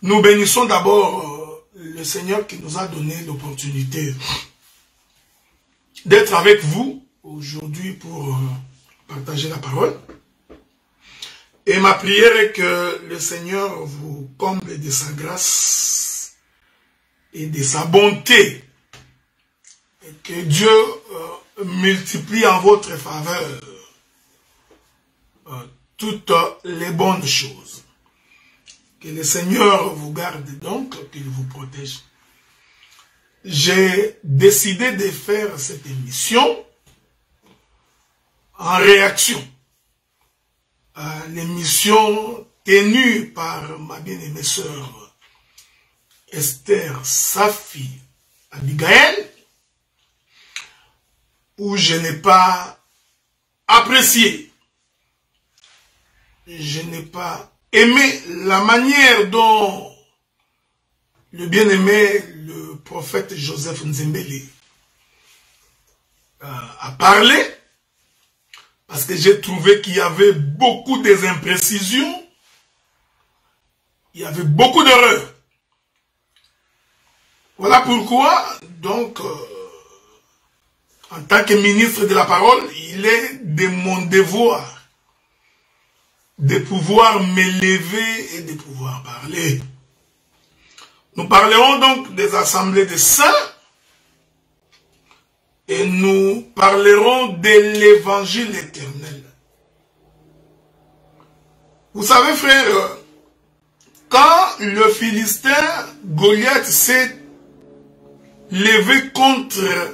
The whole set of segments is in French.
Nous bénissons d'abord le Seigneur qui nous a donné l'opportunité d'être avec vous aujourd'hui pour partager la parole. Et ma prière est que le Seigneur vous comble de sa grâce et de sa bonté. Et que Dieu multiplie en votre faveur toutes les bonnes choses. Que le Seigneur vous garde donc, qu'il vous protège. J'ai décidé de faire cette émission en réaction à l'émission tenue par ma bien-aimée sœur Esther Safi Abigail, où je n'ai pas apprécié, je n'ai pas aimé la manière dont le bien-aimé, le prophète Joseph Nzembele a parlé, parce que j'ai trouvé qu'il y avait beaucoup d'imprécisions, il y avait beaucoup d'erreurs. Voilà pourquoi, donc, en tant que ministre de la parole, il est de mon devoir de pouvoir m'élever et de pouvoir parler. Nous parlerons donc des assemblées de saints et nous parlerons de l'évangile éternel. Vous savez, frère, quand le Philistin Goliath s'est levé contre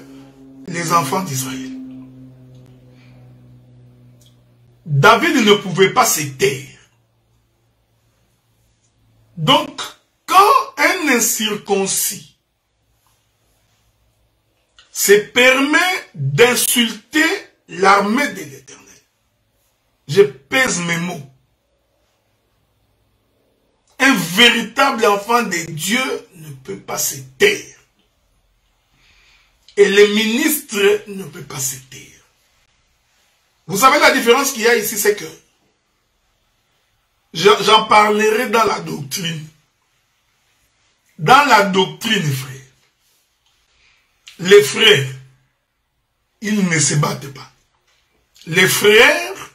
les enfants d'Israël, David ne pouvait pas se taire. Donc, quand un incirconcis se permet d'insulter l'armée de l'Éternel, je pèse mes mots, un véritable enfant de Dieu ne peut pas se taire. Et le ministre ne peut pas se taire. Vous savez la différence qu'il y a ici, c'est que j'en parlerai dans la doctrine. Dans la doctrine, frère, les frères, ils ne se battent pas. Les frères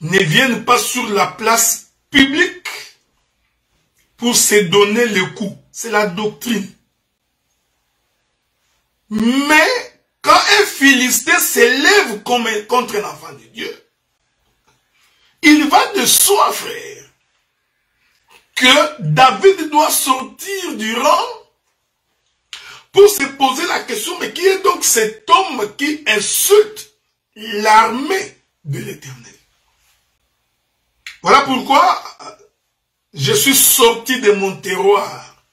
ne viennent pas sur la place publique pour se donner le coup. C'est la doctrine. Mais quand un Philistin s'élève contre un enfant de Dieu, il va de soi, frère, que David doit sortir du rang pour se poser la question, mais qui est donc cet homme qui insulte l'armée de l'Éternel? Voilà pourquoi je suis sorti de mon terroir.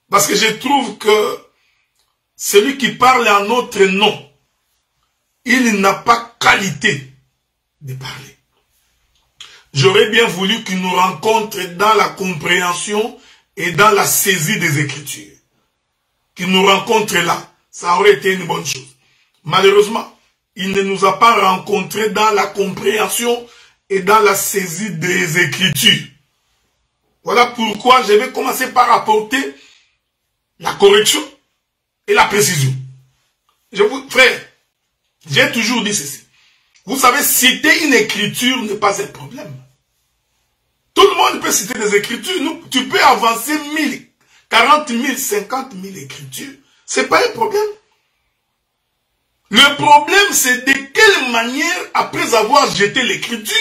Parce que je trouve que celui qui parle en notre nom, il n'a pas qualité de parler. J'aurais bien voulu qu'il nous rencontre dans la compréhension et dans la saisie des Écritures. Qu'il nous rencontre là, ça aurait été une bonne chose. Malheureusement, il ne nous a pas rencontrés dans la compréhension et dans la saisie des Écritures. Voilà pourquoi je vais commencer par apporter la correction et la précision. Frère, j'ai toujours dit ceci. Vous savez, citer une écriture n'est pas un problème. Tout le monde peut citer des écritures. Tu peux avancer 1000, 40 000, 50 000 écritures. C'est pas un problème. Le problème, c'est de quelle manière, après avoir jeté l'écriture,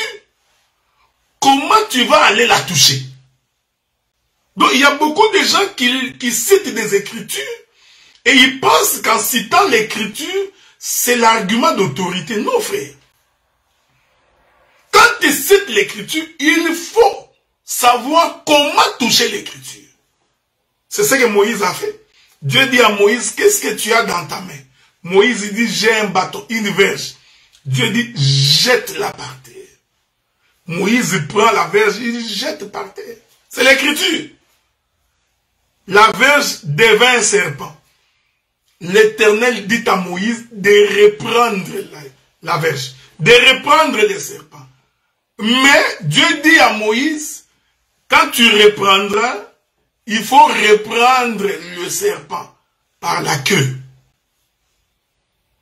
comment tu vas aller la toucher. Donc, il y a beaucoup de gens qui citent des écritures et ils pensent qu'en citant l'écriture, c'est l'argument d'autorité. Non, frère. Quand tu cites l'écriture, il faut savoir comment toucher l'écriture. C'est ce que Moïse a fait. Dieu dit à Moïse, qu'est-ce que tu as dans ta main? Moïse il dit, j'ai un bâton, une verge. Dieu dit, jette-la par terre. Moïse prend la verge, il jette par terre. C'est l'écriture. La verge devint un serpent. L'Éternel dit à Moïse de reprendre la verge, de reprendre les serpents. Mais Dieu dit à Moïse, quand tu reprendras, il faut reprendre le serpent par la queue.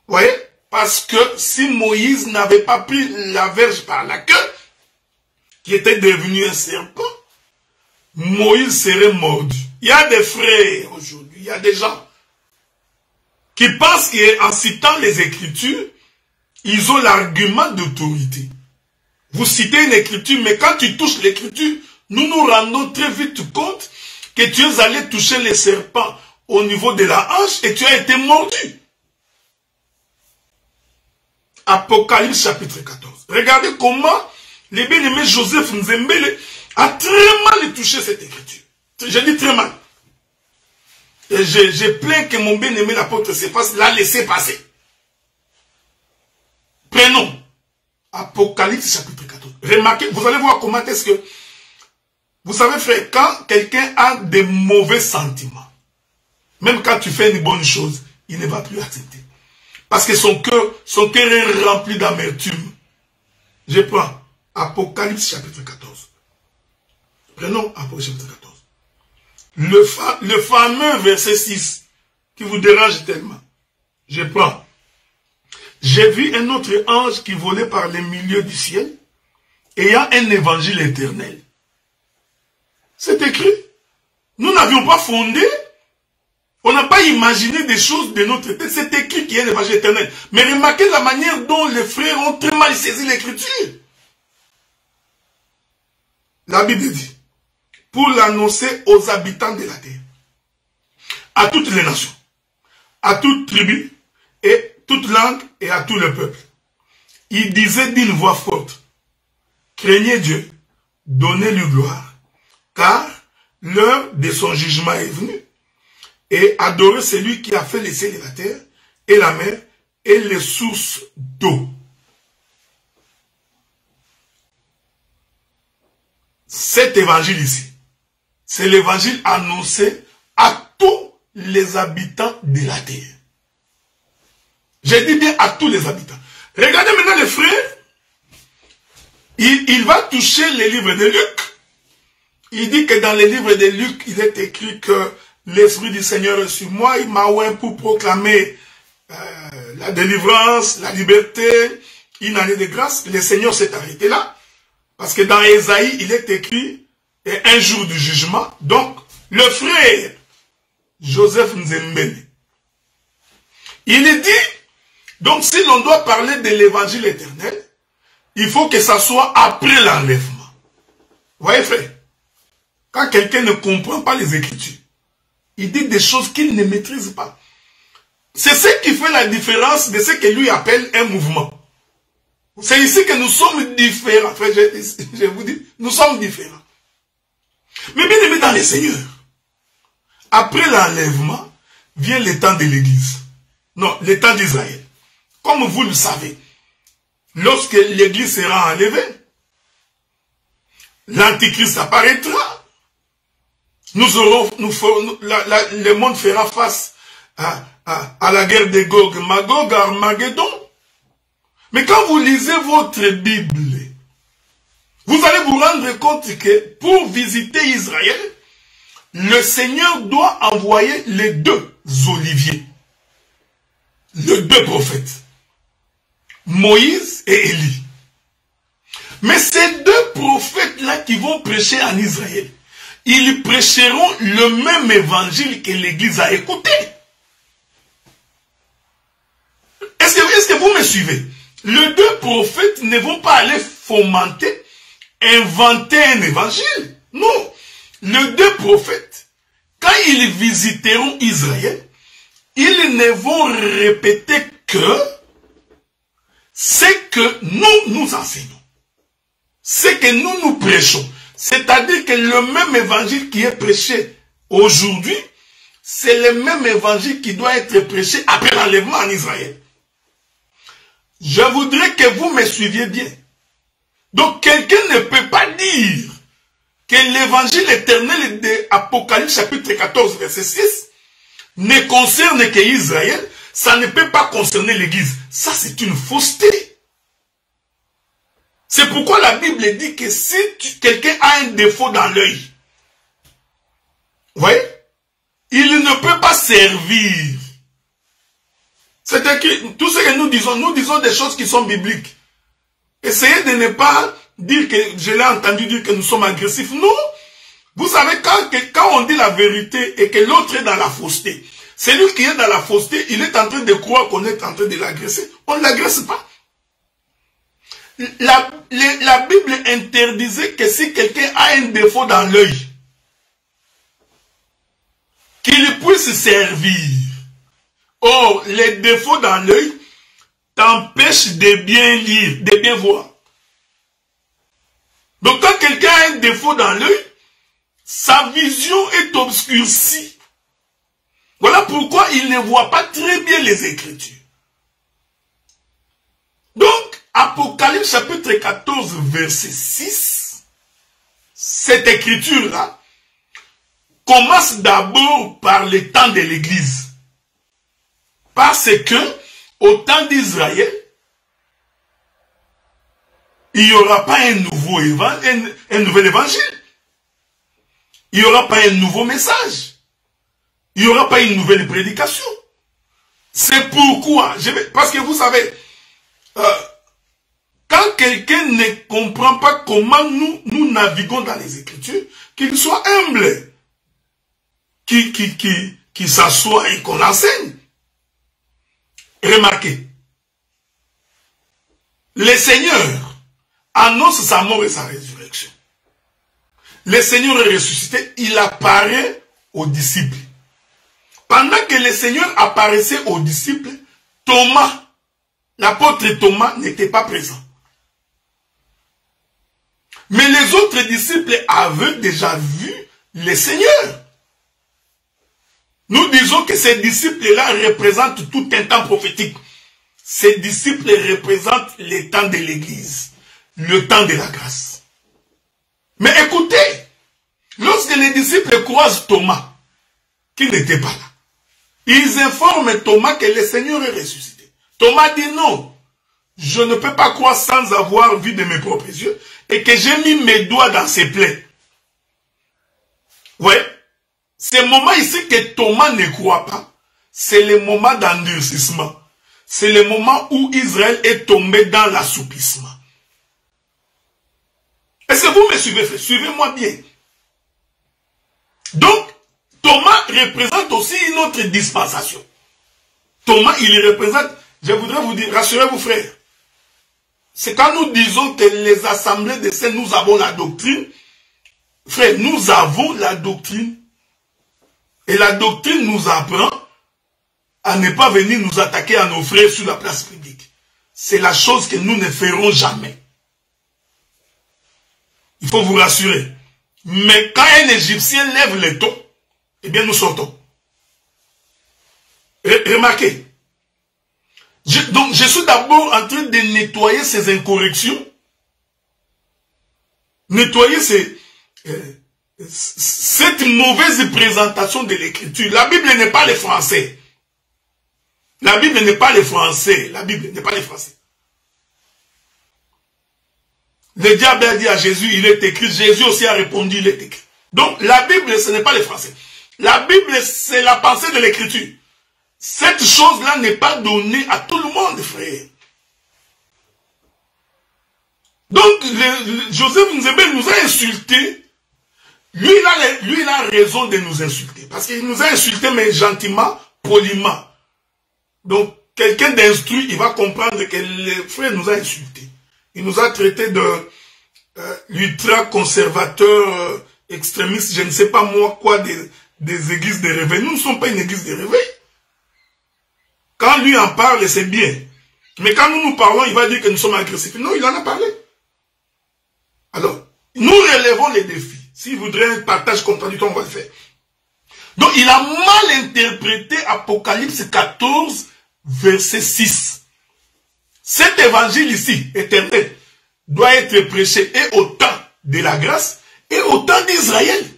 Vous voyez? Parce que si Moïse n'avait pas pris la verge par la queue, qui était devenu un serpent, Moïse serait mordu. Il y a des frères aujourd'hui, il y a des gens qui pensent qu'en citant les Écritures, ils ont l'argument d'autorité. Vous citez une Écriture, mais quand tu touches l'Écriture, nous nous rendons très vite compte que tu es allé toucher les serpents au niveau de la hanche et tu as été mordu. Apocalypse chapitre 14. Regardez comment le bien-aimé Joseph Nzembele a très mal touché cette écriture. Je dis très mal. Et j'ai plaint que mon bien-aimé l'apôtre Céphas l'a laissé passer. Prenons Apocalypse chapitre 14. Remarquez, vous allez voir comment est-ce que... Vous savez frère, quand quelqu'un a des mauvais sentiments, même quand tu fais une bonne chose, il ne va plus accepter. Parce que son cœur est rempli d'amertume. Je prends Apocalypse chapitre 14. Prenons Apocalypse chapitre 14. Le fameux verset 6 qui vous dérange tellement. Je prends. J'ai vu un autre ange qui volait par les milieux du ciel, ayant un évangile éternel. C'est écrit. Nous n'avions pas fondé. On n'a pas imaginé des choses de notre tête. C'est écrit qu'il y a un évangile éternel. Mais remarquez la manière dont les frères ont très mal saisi l'écriture. La Bible dit, pour l'annoncer aux habitants de la terre, à toutes les nations, à toute tribu, et toute langue, et à tout le peuple. Il disait d'une voix forte, craignez Dieu, donnez-lui gloire, car l'heure de son jugement est venue. Et adorez celui qui a fait les cieux et la terre, et la mer, et les sources d'eau. Cet évangile ici, c'est l'évangile annoncé à tous les habitants de la terre. J'ai dit bien à tous les habitants. Regardez maintenant les frères. Il va toucher les livres de Luc. Il dit que dans les livres de Luc, il est écrit que l'Esprit du Seigneur est sur moi, il m'a oint pour proclamer la délivrance, la liberté, une année de grâce. Le Seigneur s'est arrêté là. Parce que dans Ésaïe, il est écrit un jour du jugement. Donc, le frère Joseph Nzembele, il dit, donc si l'on doit parler de l'évangile éternel, il faut que ça soit après l'enlèvement. Vous voyez frère, quand quelqu'un ne comprend pas les Écritures, il dit des choses qu'il ne maîtrise pas. C'est ce qui fait la différence de ce que lui appelle un mouvement. C'est ici que nous sommes différents. Frère, je vous dis, nous sommes différents. Mais bien aimé dans les seigneurs, après l'enlèvement, vient le temps de l'Église. Non, le temps d'Israël. Comme vous le savez, lorsque l'Église sera enlevée, l'Antichrist apparaîtra. Le monde fera face à la guerre de Gog, Magog, Armageddon. Mais quand vous lisez votre Bible, vous allez vous rendre compte que pour visiter Israël, le Seigneur doit envoyer les deux oliviers, les deux prophètes, Moïse et Élie. Mais ces deux prophètes-là qui vont prêcher en Israël, ils prêcheront le même évangile que l'Église a écouté. Est-ce que vous me suivez? Les deux prophètes ne vont pas aller fomenter, inventer un évangile. Non. Les deux prophètes, quand ils visiteront Israël, ils ne vont répéter que ce que nous enseignons. Ce que nous prêchons. C'est-à-dire que le même évangile qui est prêché aujourd'hui, c'est le même évangile qui doit être prêché après l'enlèvement en Israël. Je voudrais que vous me suiviez bien. Donc quelqu'un ne peut pas dire que l'évangile éternel de Apocalypse chapitre 14 verset 6 ne concerne que Israël, ça ne peut pas concerner l'Église. Ça c'est une fausseté. C'est pourquoi la Bible dit que si quelqu'un a un défaut dans l'œil, Vous voyez? Il ne peut pas servir. C'est écrit, tout ce que nous disons des choses qui sont bibliques. Essayez de ne pas dire que, je l'ai entendu dire que nous sommes agressifs. Non. Vous savez, quand on dit la vérité et que l'autre est dans la fausseté, celui qui est dans la fausseté, il est en train de croire qu'on est en train de l'agresser. On ne l'agresse pas. La Bible interdisait que si quelqu'un a un défaut dans l'œil, qu'il puisse servir. Or, les défauts dans l'œil t'empêchent de bien lire, de bien voir. Donc quand quelqu'un a un défaut dans l'œil, sa vision est obscurcie. Voilà pourquoi il ne voit pas très bien les Écritures. Donc, Apocalypse chapitre 14, verset 6, cette écriture-là commence d'abord par le temps de l'Église. Parce que, au temps d'Israël, il n'y aura pas un nouvel évangile. Il n'y aura pas un nouveau message. Il n'y aura pas une nouvelle prédication. C'est pourquoi, parce que vous savez, quand quelqu'un ne comprend pas comment nous naviguons dans les Écritures, qu'il soit humble, qu'il s'assoie et qu'on l'enseigne. Remarquez, le Seigneur annonce sa mort et sa résurrection. Le Seigneur est ressuscité, il apparaît aux disciples. Pendant que le Seigneur apparaissait aux disciples, Thomas, l'apôtre Thomas n'était pas présent. Mais les autres disciples avaient déjà vu le Seigneur. Nous disons que ces disciples-là représentent tout un temps prophétique. Ces disciples représentent le temps de l'Église, le temps de la grâce. Mais écoutez, lorsque les disciples croisent Thomas, qui n'était pas là, ils informent Thomas que le Seigneur est ressuscité. Thomas dit non, je ne peux pas croire sans avoir vu de mes propres yeux et que j'ai mis mes doigts dans ses plaies. Ouais. Ce moment ici que Thomas ne croit pas, c'est le moment d'endurcissement. C'est le moment où Israël est tombé dans l'assoupissement. Est-ce que vous me suivez, frère? Suivez-moi bien. Donc, Thomas représente aussi une autre dispensation. Thomas, il représente, je voudrais vous dire, rassurez-vous frères, c'est quand nous disons que les assemblées de saints, nous avons la doctrine, frère, nous avons la doctrine. Et la doctrine nous apprend à ne pas venir nous attaquer à nos frères sur la place publique. C'est la chose que nous ne ferons jamais. Il faut vous rassurer. Mais quand un Égyptien lève le ton, eh bien nous sortons. Remarquez. Donc je suis d'abord en train de nettoyer ces incorrections. Nettoyer cette mauvaise présentation de l'écriture. La Bible n'est pas le français. La Bible n'est pas le français. La Bible n'est pas le français. Le diable a dit à Jésus, il est écrit. Jésus aussi a répondu, il est écrit. Donc la Bible, ce n'est pas le français. La Bible, c'est la pensée de l'écriture. Cette chose-là n'est pas donnée à tout le monde, frère. Donc, Joseph Nzembe nous a insultés. Lui, il a raison de nous insulter. Parce qu'il nous a insultés, mais gentiment, poliment. Donc, quelqu'un d'instruit, il va comprendre que le frère nous a insultés. Il nous a traités de ultra-conservateurs, extrémistes, je ne sais pas moi quoi, des églises de réveil. Nous ne sommes pas une église de réveil. Quand lui en parle, c'est bien. Mais quand nous parlons, il va dire que nous sommes agressifs. Non, il en a parlé. Alors, nous relevons les défis. S'il voudrait un partage contradictoire, on va le faire. Donc, il a mal interprété Apocalypse 14, verset 6. Cet évangile ici, éternel, doit être prêché et au temps de la grâce et au temps d'Israël.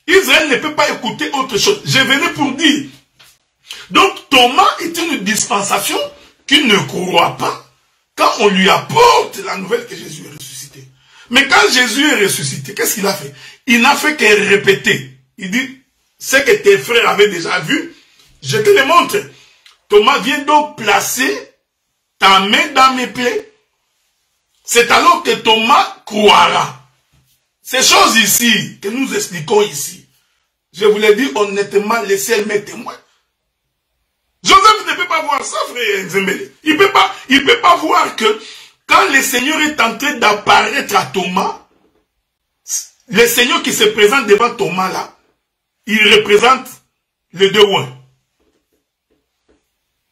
Israël ne peut pas écouter autre chose. Je venais pour dire. Donc, Thomas est une dispensation qu'il ne croit pas quand on lui apporte la nouvelle que Jésus est ressuscité. Mais quand Jésus est ressuscité, qu'est-ce qu'il a fait? Il n'a fait que répéter. Il dit, ce que tes frères avaient déjà vu, je te le montre. Thomas vient donc placer ta main dans mes plaies. C'est alors que Thomas croira. Ces choses ici, que nous expliquons ici, je vous l'ai dit honnêtement, laissez mes témoins. Joseph ne peut pas voir ça, frère Zembele. Il peut pas voir que quand le Seigneur est en train d'apparaître à Thomas, le Seigneur qui se présente devant Thomas là, il représente les deux oins.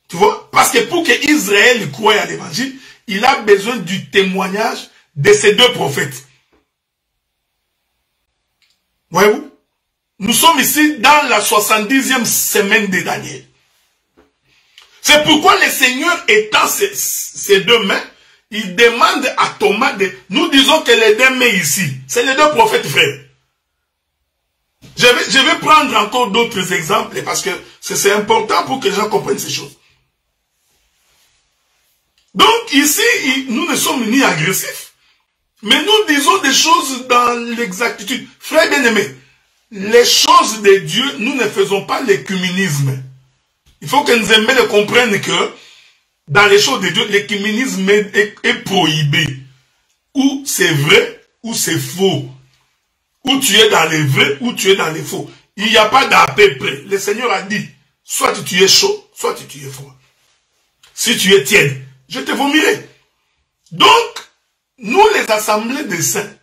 Tu vois? Parce que pour que Israël croie à l'évangile, il a besoin du témoignage de ces deux prophètes. Voyez-vous? Nous sommes ici dans la 70e semaine de Daniel. C'est pourquoi le Seigneur étend ses deux mains, il demande à Thomas de... Nous disons que les deux mains ici, c'est les deux prophètes frères. Je vais prendre encore d'autres exemples parce que c'est important pour que les gens comprennent ces choses. Donc ici, nous ne sommes ni agressifs, mais nous disons des choses dans l'exactitude. Frères bien-aimés, les choses de Dieu, nous ne faisons pas l'écuménisme. Il faut que nous aimions le comprendre que dans les choses de Dieu, l'écuménisme est prohibé. Ou c'est vrai, ou c'est faux. Ou tu es dans les vrais, ou tu es dans les faux. Il n'y a pas d'à peu près. Le Seigneur a dit, soit tu es chaud, soit tu es froid. Si tu es tiède, je te vomirai. Donc, nous les assemblées des saints,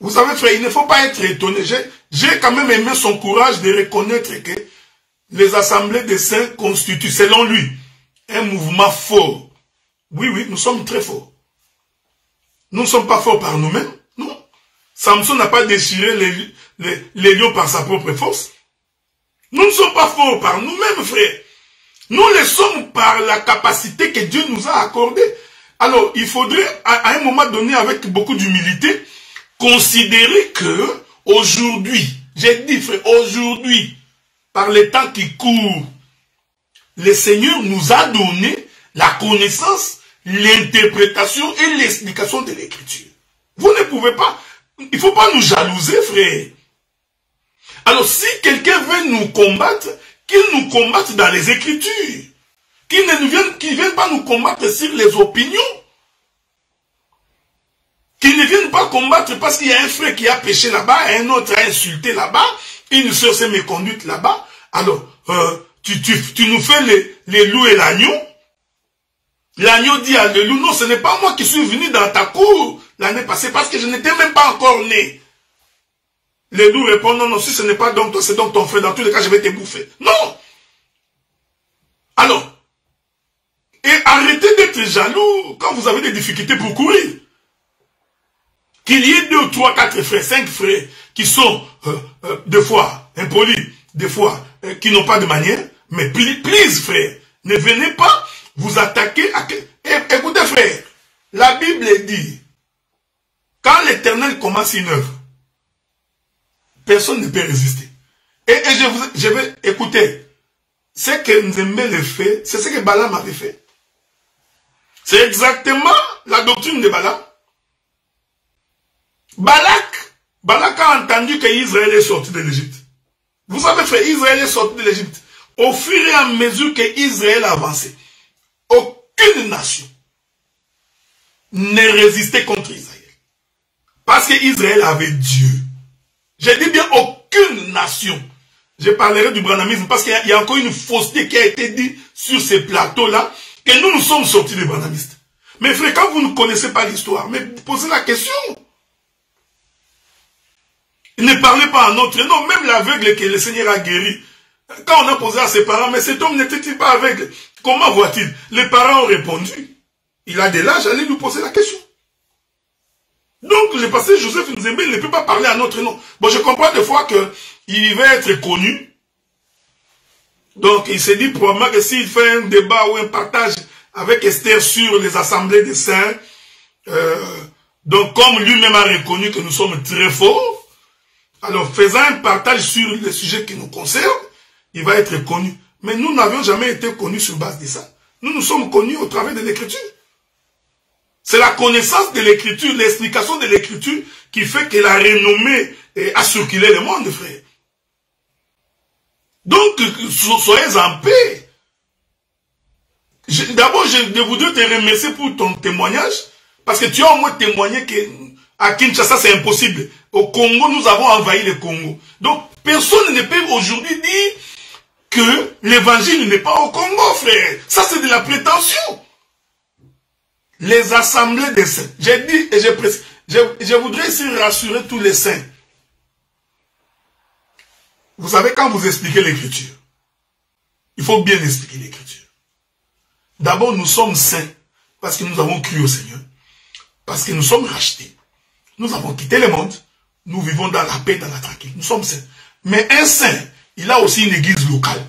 vous savez frère, il ne faut pas être étonné. J'ai quand même aimé son courage de reconnaître que les assemblées des saints constituent, selon lui, un mouvement fort. Oui, oui, nous sommes très forts. Nous ne sommes pas forts par nous-mêmes, non. Samson n'a pas déchiré les lions par sa propre force. Nous ne sommes pas forts par nous-mêmes, frère. Nous le sommes par la capacité que Dieu nous a accordée. Alors, il faudrait, à un moment donné, avec beaucoup d'humilité, considérer que, aujourd'hui, j'ai dit, frère, aujourd'hui, par les temps qui courent, le Seigneur nous a donné la connaissance, l'interprétation et l'explication de l'Écriture. Vous ne pouvez pas, il ne faut pas nous jalouser, frère. Alors, si quelqu'un veut nous combattre, qu'il nous combatte dans les Écritures. Qu'il ne vienne pas nous combattre sur les opinions. Qu'il ne vienne pas combattre parce qu'il y a un frère qui a péché là-bas, un autre a insulté là-bas, une soeur s'est méconduite là-bas. Alors, tu nous fais les loups et l'agneau. L'agneau dit à le loup, non, ce n'est pas moi qui suis venu dans ta cour l'année passée parce que je n'étais même pas encore né. Les loups répondent, non, non, si ce n'est pas donc toi, c'est donc ton frère, dans tous les cas, je vais te bouffer. Non! Alors, et arrêtez d'être jaloux quand vous avez des difficultés pour courir. Qu'il y ait 2, 3, 4 frères, 5 frères qui sont des fois impolis, des fois qui n'ont pas de manière, mais please frère, ne venez pas vous attaquer à... Écoutez frère, la Bible dit, quand l'Éternel commence une œuvre, personne ne peut résister. Et je vais écouter, ce que Nzembe le fait, c'est ce que Balaam avait fait. C'est exactement la doctrine de Balaam. Balak a entendu que Israël est sorti de l'Égypte. Vous savez, frère, Israël est sorti de l'Égypte. Au fur et à mesure que Israël avançait, aucune nation ne résistait contre Israël. Parce que Israël avait Dieu. Je dis bien aucune nation. Je parlerai du branhamisme parce qu'il y a encore une fausseté qui a été dite sur ces plateaux-là, que nous sommes sortis des branhamistes. Mais frère, quand vous ne connaissez pas l'histoire, mais posez la question. Ne parlez pas en notre nom, même l'aveugle que le Seigneur a guéri. Quand on a posé à ses parents, mais cet homme n'était-il pas aveugle? Comment voit-il? Les parents ont répondu. Il a de l'âge, allez nous poser la question. Donc, le pasteur Joseph Nzembe ne peut pas parler à notre nom. Bon, je comprends des fois qu'il va être connu. Donc, il s'est dit probablement que s'il fait un débat ou un partage avec Esther sur les assemblées des saints, donc comme lui-même a reconnu que nous sommes très forts, alors faisant un partage sur les sujets qui nous concernent, il va être connu. Mais nous n'avions jamais été connus sur base de ça. Nous sommes connus au travers de l'Écriture. C'est la connaissance de l'Écriture, l'explication de l'Écriture qui fait que la renommée a circulé le monde, frère. Donc, soyez en paix. D'abord, je voudrais te remercier pour ton témoignage, parce que tu as au moins témoigné qu'à Kinshasa, c'est impossible. Au Congo, nous avons envahi le Congo. Donc, personne ne peut aujourd'hui dire que l'évangile n'est pas au Congo, frère. Ça, c'est de la prétention. Les assemblées des saints. J'ai dit et j'ai précisé. Je voudrais ici rassurer tous les saints. Vous savez, quand vous expliquez l'écriture, il faut bien expliquer l'écriture. D'abord, nous sommes saints parce que nous avons cru au Seigneur. Parce que nous sommes rachetés. Nous avons quitté le monde. Nous vivons dans la paix, dans la tranquillité. Nous sommes saints. Mais un saint, il a aussi une église locale.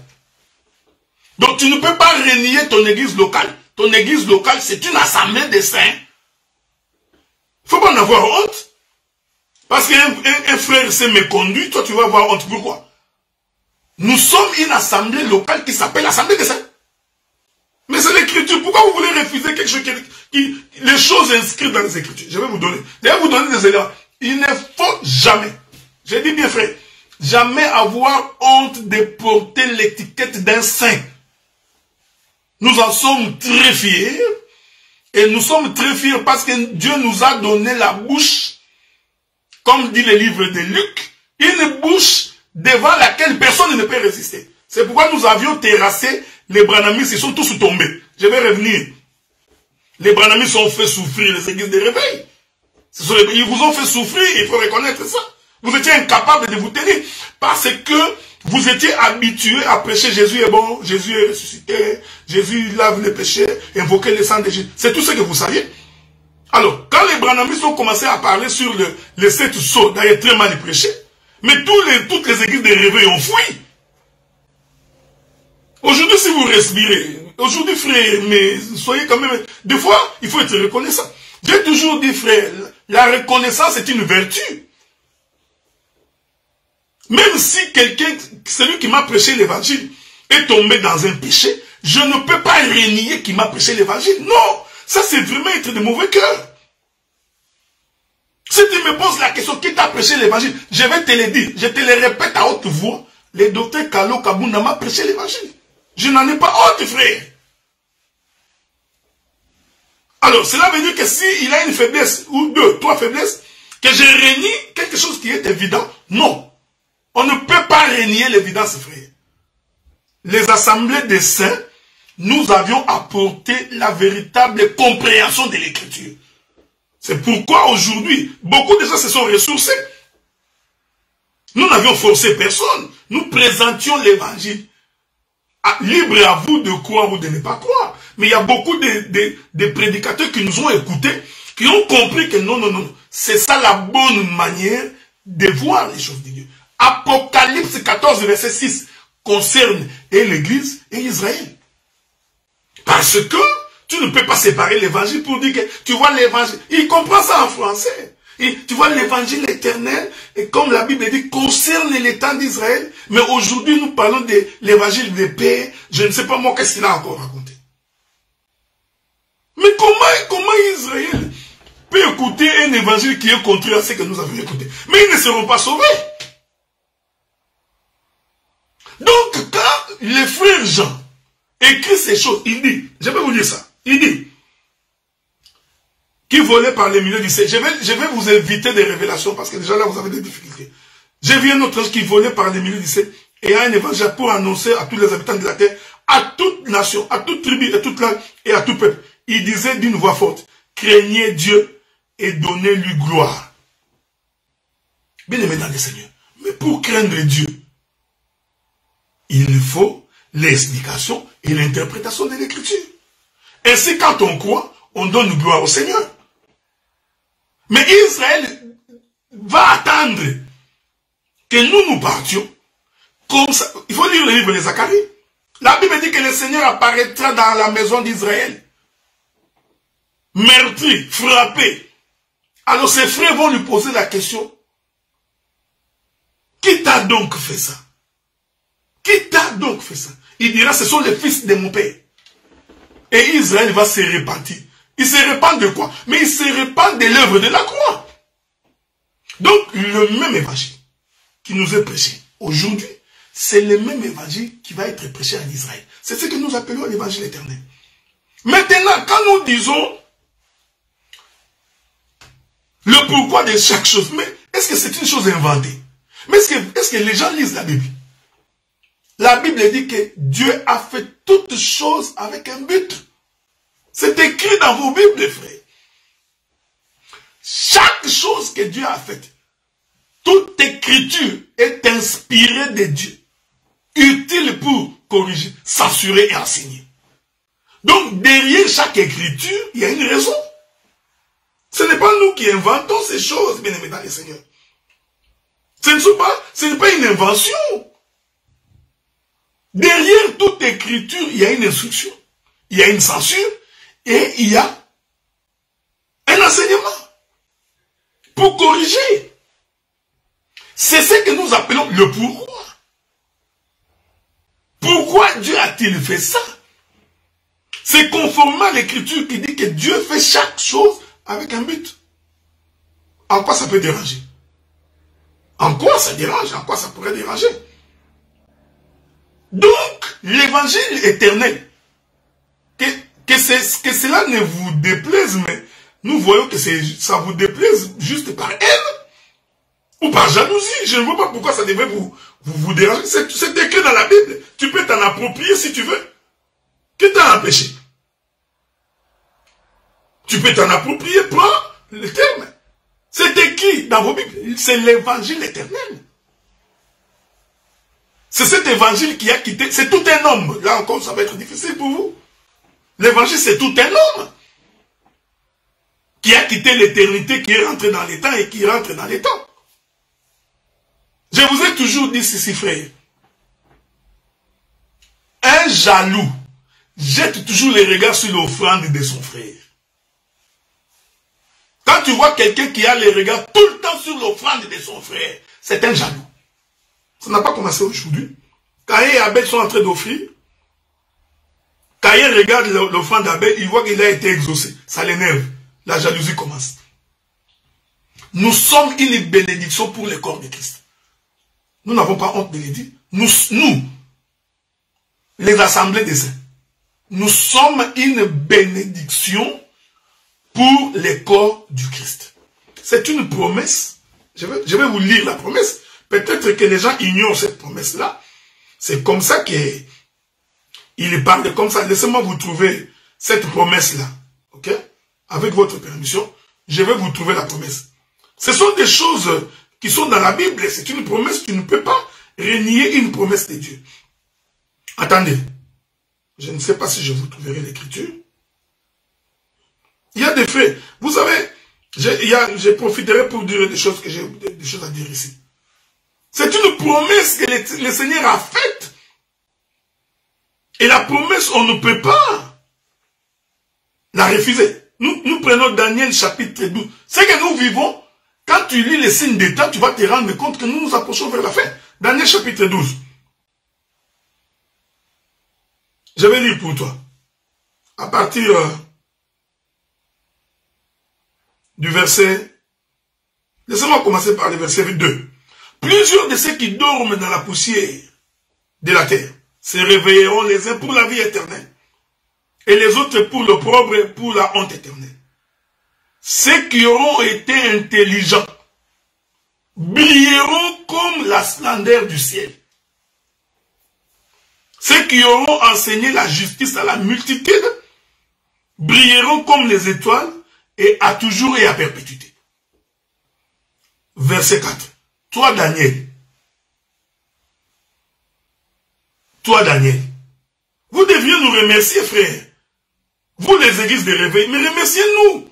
Donc tu ne peux pas renier ton église locale. Ton église locale, c'est une assemblée de saints. Il ne faut pas en avoir honte. Parce qu'un frère s'est méconduit, toi tu vas avoir honte. Pourquoi? Nous sommes une assemblée locale qui s'appelle l'assemblée des saints. Mais c'est l'écriture. Pourquoi vous voulez refuser quelque chose les choses inscrites dans les écritures? Je vais vous donner. Je vais vous donner des éléments. Il ne faut jamais, je dis bien frère, jamais avoir honte de porter l'étiquette d'un saint. Nous en sommes très fiers. Et nous sommes très fiers parce que Dieu nous a donné la bouche, comme dit le livre de Luc, une bouche devant laquelle personne ne peut résister. C'est pourquoi nous avions terrassé les Branhamistes, ils sont tous tombés. Je vais revenir. Les Branhamistes ont fait souffrir les églises de réveil. Ils vous ont fait souffrir, il faut reconnaître ça. Vous étiez incapables de vous tenir parce que vous étiez habitués à prêcher Jésus est bon, Jésus est ressuscité, Jésus lave les péchés, invoquer le sang de Jésus. C'est tout ce que vous saviez. Alors, quand les Branhamistes ont commencé à parler sur les 7 sceaux, d'ailleurs très mal prêché, mais toutes les églises de réveil ont fui. Aujourd'hui, si vous respirez, aujourd'hui, frère, mais soyez quand même... Des fois, il faut être reconnaissant. J'ai toujours dit, frère, la reconnaissance est une vertu. Même si quelqu'un, celui qui m'a prêché l'évangile, est tombé dans un péché, je ne peux pas renier qu'il m'a prêché l'évangile. Non, ça c'est vraiment être de mauvais cœur. Si tu me poses la question, qui t'a prêché l'évangile, je vais te le dire, je te le répète à haute voix, le docteur Kalo Kabunda m'a prêché l'évangile. Je n'en ai pas honte, frère. Alors, cela veut dire que s'il a une faiblesse, ou 2, 3 faiblesses, que je renie quelque chose qui est évident, non. On ne peut pas renier l'évidence, frère. Les assemblées des saints, nous avions apporté la véritable compréhension de l'écriture. C'est pourquoi aujourd'hui, beaucoup de gens se sont ressourcés. Nous n'avions forcé personne. Nous présentions l'évangile. Libre à vous de croire ou de ne pas croire. Mais il y a beaucoup de prédicateurs qui nous ont écoutés, qui ont compris que non, non, non. C'est ça la bonne manière de voir les choses de Dieu. Apocalypse 14, verset 6 concerne et l'Église et Israël. Parce que tu ne peux pas séparer l'évangile pour dire que tu vois l'évangile. Il comprend ça en français. Et tu vois l'évangile éternel, et comme la Bible dit, concerne les temps d'Israël. Mais aujourd'hui, nous parlons de l'évangile de paix. Je ne sais pas moi qu'est-ce qu'il a encore raconté. Mais comment Israël peut écouter un évangile qui est contraire à ce que nous avons écouté? Mais ils ne seront pas sauvés. Donc, quand le frère Jean écrit ces choses, il dit, je vais vous dire ça, il dit, qui volait par les milieux du ciel. Je vais vous éviter des révélations parce que déjà là vous avez des difficultés. J'ai vu un autre ange qui volait par les milieux du ciel et a un évangile pour annoncer à tous les habitants de la terre, à toute nation, à toute tribu et toute langue et à tout peuple. Il disait d'une voix forte, craignez Dieu et donnez-lui gloire. Bien aimé dans le Seigneur. Mais pour craindre Dieu, il faut l'explication et l'interprétation de l'écriture. Ainsi, quand on croit, on donne gloire au Seigneur. Mais Israël va attendre que nous partions comme ça. Il faut lire le livre de Zacharie. La Bible dit que le Seigneur apparaîtra dans la maison d'Israël. Meurtri, frappé. Alors ses frères vont lui poser la question. Qui t'a donc fait ça? Qui t'a donc fait ça? Il dira, ce sont les fils de mon père. Et Israël va se repentir. Il se repent de quoi? Mais il se repent de l'œuvre de la croix. Donc, le même évangile qui nous est prêché aujourd'hui, c'est le même évangile qui va être prêché en Israël. C'est ce que nous appelons l'évangile éternel. Maintenant, quand nous disons le pourquoi de chaque chose, mais est-ce que c'est une chose inventée? Mais est-ce que les gens lisent la Bible? La Bible dit que Dieu a fait toutes choses avec un but. C'est écrit dans vos Bibles, frères. Chaque chose que Dieu a faite, toute écriture est inspirée de Dieu, utile pour corriger, censurer et enseigner. Donc, derrière chaque écriture, il y a une raison. Ce n'est pas nous qui inventons ces choses, bien aimés dans les Seigneurs. Ce n'est pas une invention. Derrière toute écriture, il y a une instruction, il y a une censure et il y a un enseignement pour corriger. C'est ce que nous appelons le pourquoi. Pourquoi Dieu a-t-il fait ça? C'est conformément à l'écriture qui dit que Dieu fait chaque chose avec un but. En quoi ça peut déranger? En quoi ça dérange? En quoi ça pourrait déranger? Donc, l'évangile éternel, que cela ne vous déplaise, mais nous voyons que ça vous déplaise juste par haine ou par jalousie. Je ne vois pas pourquoi ça devrait vous déranger. C'est écrit dans la Bible. Tu peux t'en approprier si tu veux. Qui t'a empêché? Tu peux t'en approprier, prends le terme. C'est écrit dans vos Bibles. C'est l'évangile éternel. C'est cet évangile qui a quitté. C'est tout un homme. Là encore, ça va être difficile pour vous. L'évangile, c'est tout un homme qui a quitté l'éternité, qui est rentré dans les temps et qui rentre dans les temps. Je vous ai toujours dit ceci, frère. Un jaloux jette toujours les regards sur l'offrande de son frère. Quand tu vois quelqu'un qui a les regards tout le temps sur l'offrande de son frère, c'est un jaloux. Ça n'a pas commencé aujourd'hui. Caïn et Abel sont en train d'offrir. Caïn regarde l'offrande d'Abel, il voit qu'il a été exaucé. Ça l'énerve. La jalousie commence. Nous sommes une bénédiction pour le corps de Christ. Nous n'avons pas honte de le dire. Nous, les assemblées des saints, nous sommes une bénédiction pour le corps du Christ. C'est une promesse. Je vais vous lire la promesse. Peut-être que les gens ignorent cette promesse-là. C'est comme ça qu'il parle comme ça. Laissez-moi vous trouver cette promesse-là. Ok? Avec votre permission, je vais vous trouver la promesse. Ce sont des choses qui sont dans la Bible. C'est une promesse. Tu ne peux pas renier une promesse de Dieu. Attendez. Je ne sais pas si je vous trouverai l'écriture. Il y a des faits. Vous savez, je profiterai pour dire des choses que j'ai des choses à dire ici. C'est une promesse que le Seigneur a faite. Et la promesse, on ne peut pas la refuser. Nous prenons Daniel chapitre 12. C'est que nous vivons, quand tu lis les signes des temps, tu vas te rendre compte que nous nous approchons vers la fin. Daniel chapitre 12. Je vais lire pour toi. À partir du verset... Laissez-moi commencer par le verset 2. Plusieurs de ceux qui dorment dans la poussière de la terre se réveilleront les uns pour la vie éternelle et les autres pour l'opprobre et pour la honte éternelle. Ceux qui auront été intelligents brilleront comme la splendeur du ciel. Ceux qui auront enseigné la justice à la multitude brilleront comme les étoiles et à toujours et à perpétuité. Verset 4. Toi, Daniel, vous devriez nous remercier, frère. Vous, les églises de réveil, mais remerciez-nous.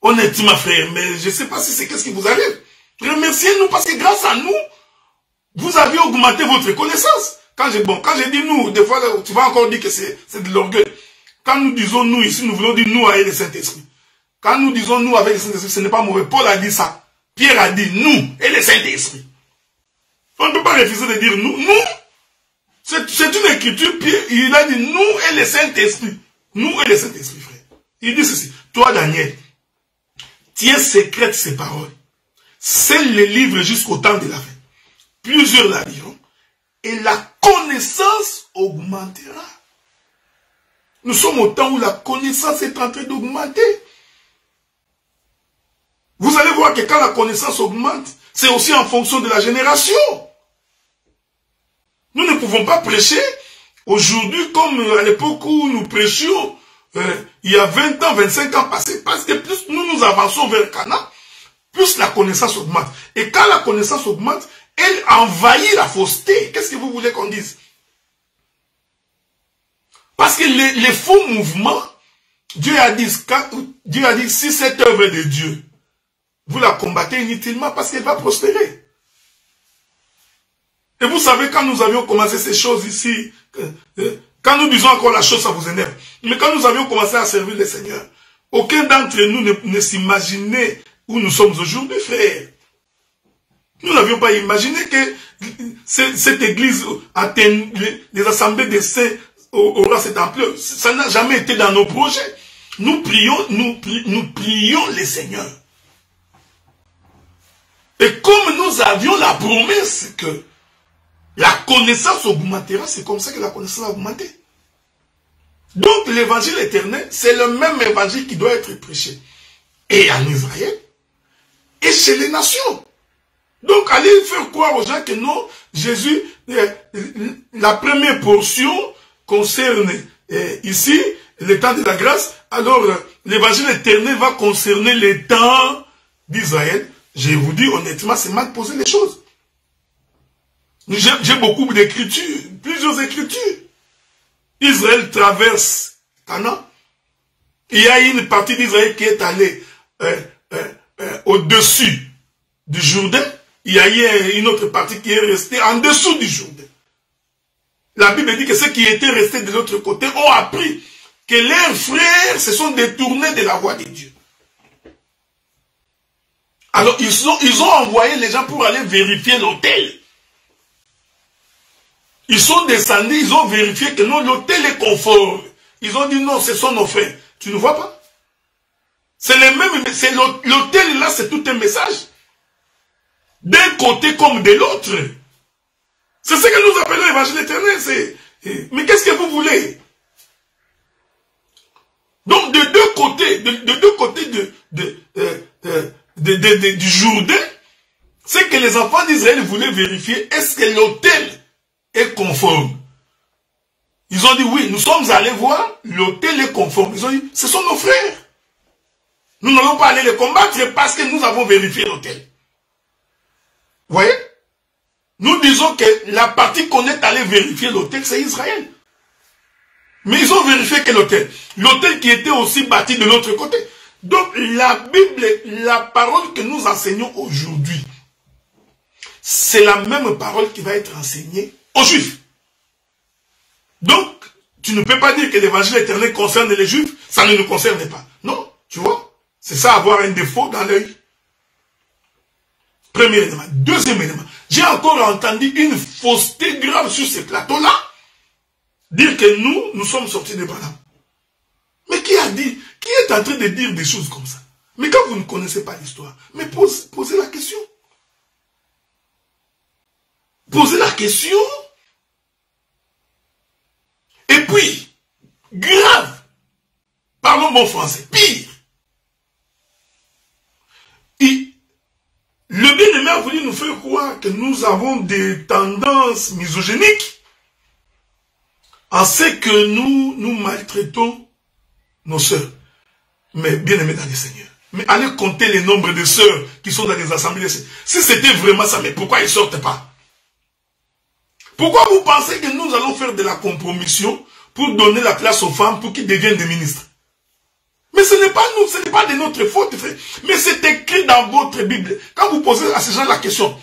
Honnêtement, frère, mais je ne sais pas si c'est qu'est-ce qui vous arrive. Remerciez-nous parce que grâce à nous, vous avez augmenté votre connaissance. Quand je dis nous, des fois, tu vas encore dire que c'est de l'orgueil. Quand nous disons nous ici, nous voulons dire nous avec le Saint-Esprit. Quand nous disons nous avec le Saint-Esprit, ce n'est pas mauvais. Paul a dit ça. Pierre a dit nous et le Saint-Esprit. On ne peut pas refuser de dire nous. Nous, c'est une écriture. Pierre, il a dit nous et le Saint-Esprit. Nous et le Saint-Esprit, frère. Il dit ceci. Toi, Daniel, tiens secrète ces paroles. Scelle les livres jusqu'au temps de la fin. Plusieurs la liront et la connaissance augmentera. Nous sommes au temps où la connaissance est en train d'augmenter. Vous allez voir que quand la connaissance augmente, c'est aussi en fonction de la génération. Nous ne pouvons pas prêcher aujourd'hui comme à l'époque où nous prêchions il y a 20 ans, 25 ans passés. Parce que plus nous avançons vers Cana, plus la connaissance augmente. Et quand la connaissance augmente, elle envahit la fausseté. Qu'est-ce que vous voulez qu'on dise? Parce que les faux mouvements, Dieu a dit, si cette œuvre est de Dieu, vous la combattez inutilement parce qu'elle va prospérer. Et vous savez, quand nous avions commencé ces choses ici, quand nous disons encore la chose, ça vous énerve. Mais quand nous avions commencé à servir le Seigneur, aucun d'entre nous ne s'imaginait où nous sommes aujourd'hui, frère. Nous n'avions pas imaginé que cette église atteint les assemblées des saints aura cette ampleur. Ça n'a jamais été dans nos projets. Nous prions le Seigneur. Et comme nous avions la promesse que la connaissance augmentera, c'est comme ça que la connaissance a augmenté. Donc l'évangile éternel, c'est le même évangile qui doit être prêché. Et en Israël, et chez les nations. Donc allez faire croire aux gens que non, Jésus, la première portion concerne ici le temps de la grâce. Alors l'évangile éternel va concerner les temps d'Israël. Je vous dis honnêtement, c'est mal posé les choses. J'ai beaucoup d'écritures, plusieurs écritures. Israël traverse Canaan. Il y a une partie d'Israël qui est allée au-dessus du Jourdain. Il y a une autre partie qui est restée en dessous du Jourdain. La Bible dit que ceux qui étaient restés de l'autre côté ont appris que leurs frères se sont détournés de la voie de Dieu. Alors ils ont envoyé les gens pour aller vérifier l'autel. Ils sont descendus, ils ont vérifié que non, l'autel est conforme. Ils ont dit non, ce sont nos frères. Tu ne vois pas? C'est le même, c'est l'autel là, c'est tout un message. D'un côté comme de l'autre. C'est ce que nous appelons l'évangile éternel. Mais qu'est-ce que vous voulez? Donc de deux côtés du Jourdain, c'est que les enfants d'Israël voulaient vérifier est-ce que l'autel est conforme. Ils ont dit oui, nous sommes allés voir, l'autel est conforme. Ils ont dit, ce sont nos frères. Nous n'allons pas aller les combattre parce que nous avons vérifié l'autel. Vous voyez? Nous disons que la partie qu'on est allé vérifier l'autel, c'est Israël. Mais ils ont vérifié que l'autel qui était aussi bâti de l'autre côté. Donc la Bible, la parole que nous enseignons aujourd'hui, c'est la même parole qui va être enseignée aux Juifs. Donc, tu ne peux pas dire que l'évangile éternel concerne les Juifs, ça ne nous concerne pas. Non, tu vois, c'est ça avoir un défaut dans l'œil. Premier élément. Deuxième élément, j'ai encore entendu une fausseté grave sur ce plateau-là, dire que nous sommes sortis de Branham. Mais qui a dit, qui est en train de dire des choses comme ça? Mais quand vous ne connaissez pas l'histoire, mais posez la question. Posez la question. Et puis, grave, parlons bon français, pire. Le bien-aimé a voulu nous faire croire que nous avons des tendances misogyniques en ce que nous maltraitons nos sœurs. Mais bien-aimés dans les Seigneurs, mais allez compter les nombres de sœurs qui sont dans les assemblées. Si c'était vraiment ça, mais pourquoi ils ne sortent pas? Pourquoi vous pensez que nous allons faire de la compromission pour donner la place aux femmes pour qu'ils deviennent des ministres? Mais ce n'est pas nous, ce n'est pas de notre faute, frère. Mais c'est écrit dans votre Bible. Quand vous posez à ces gens la question,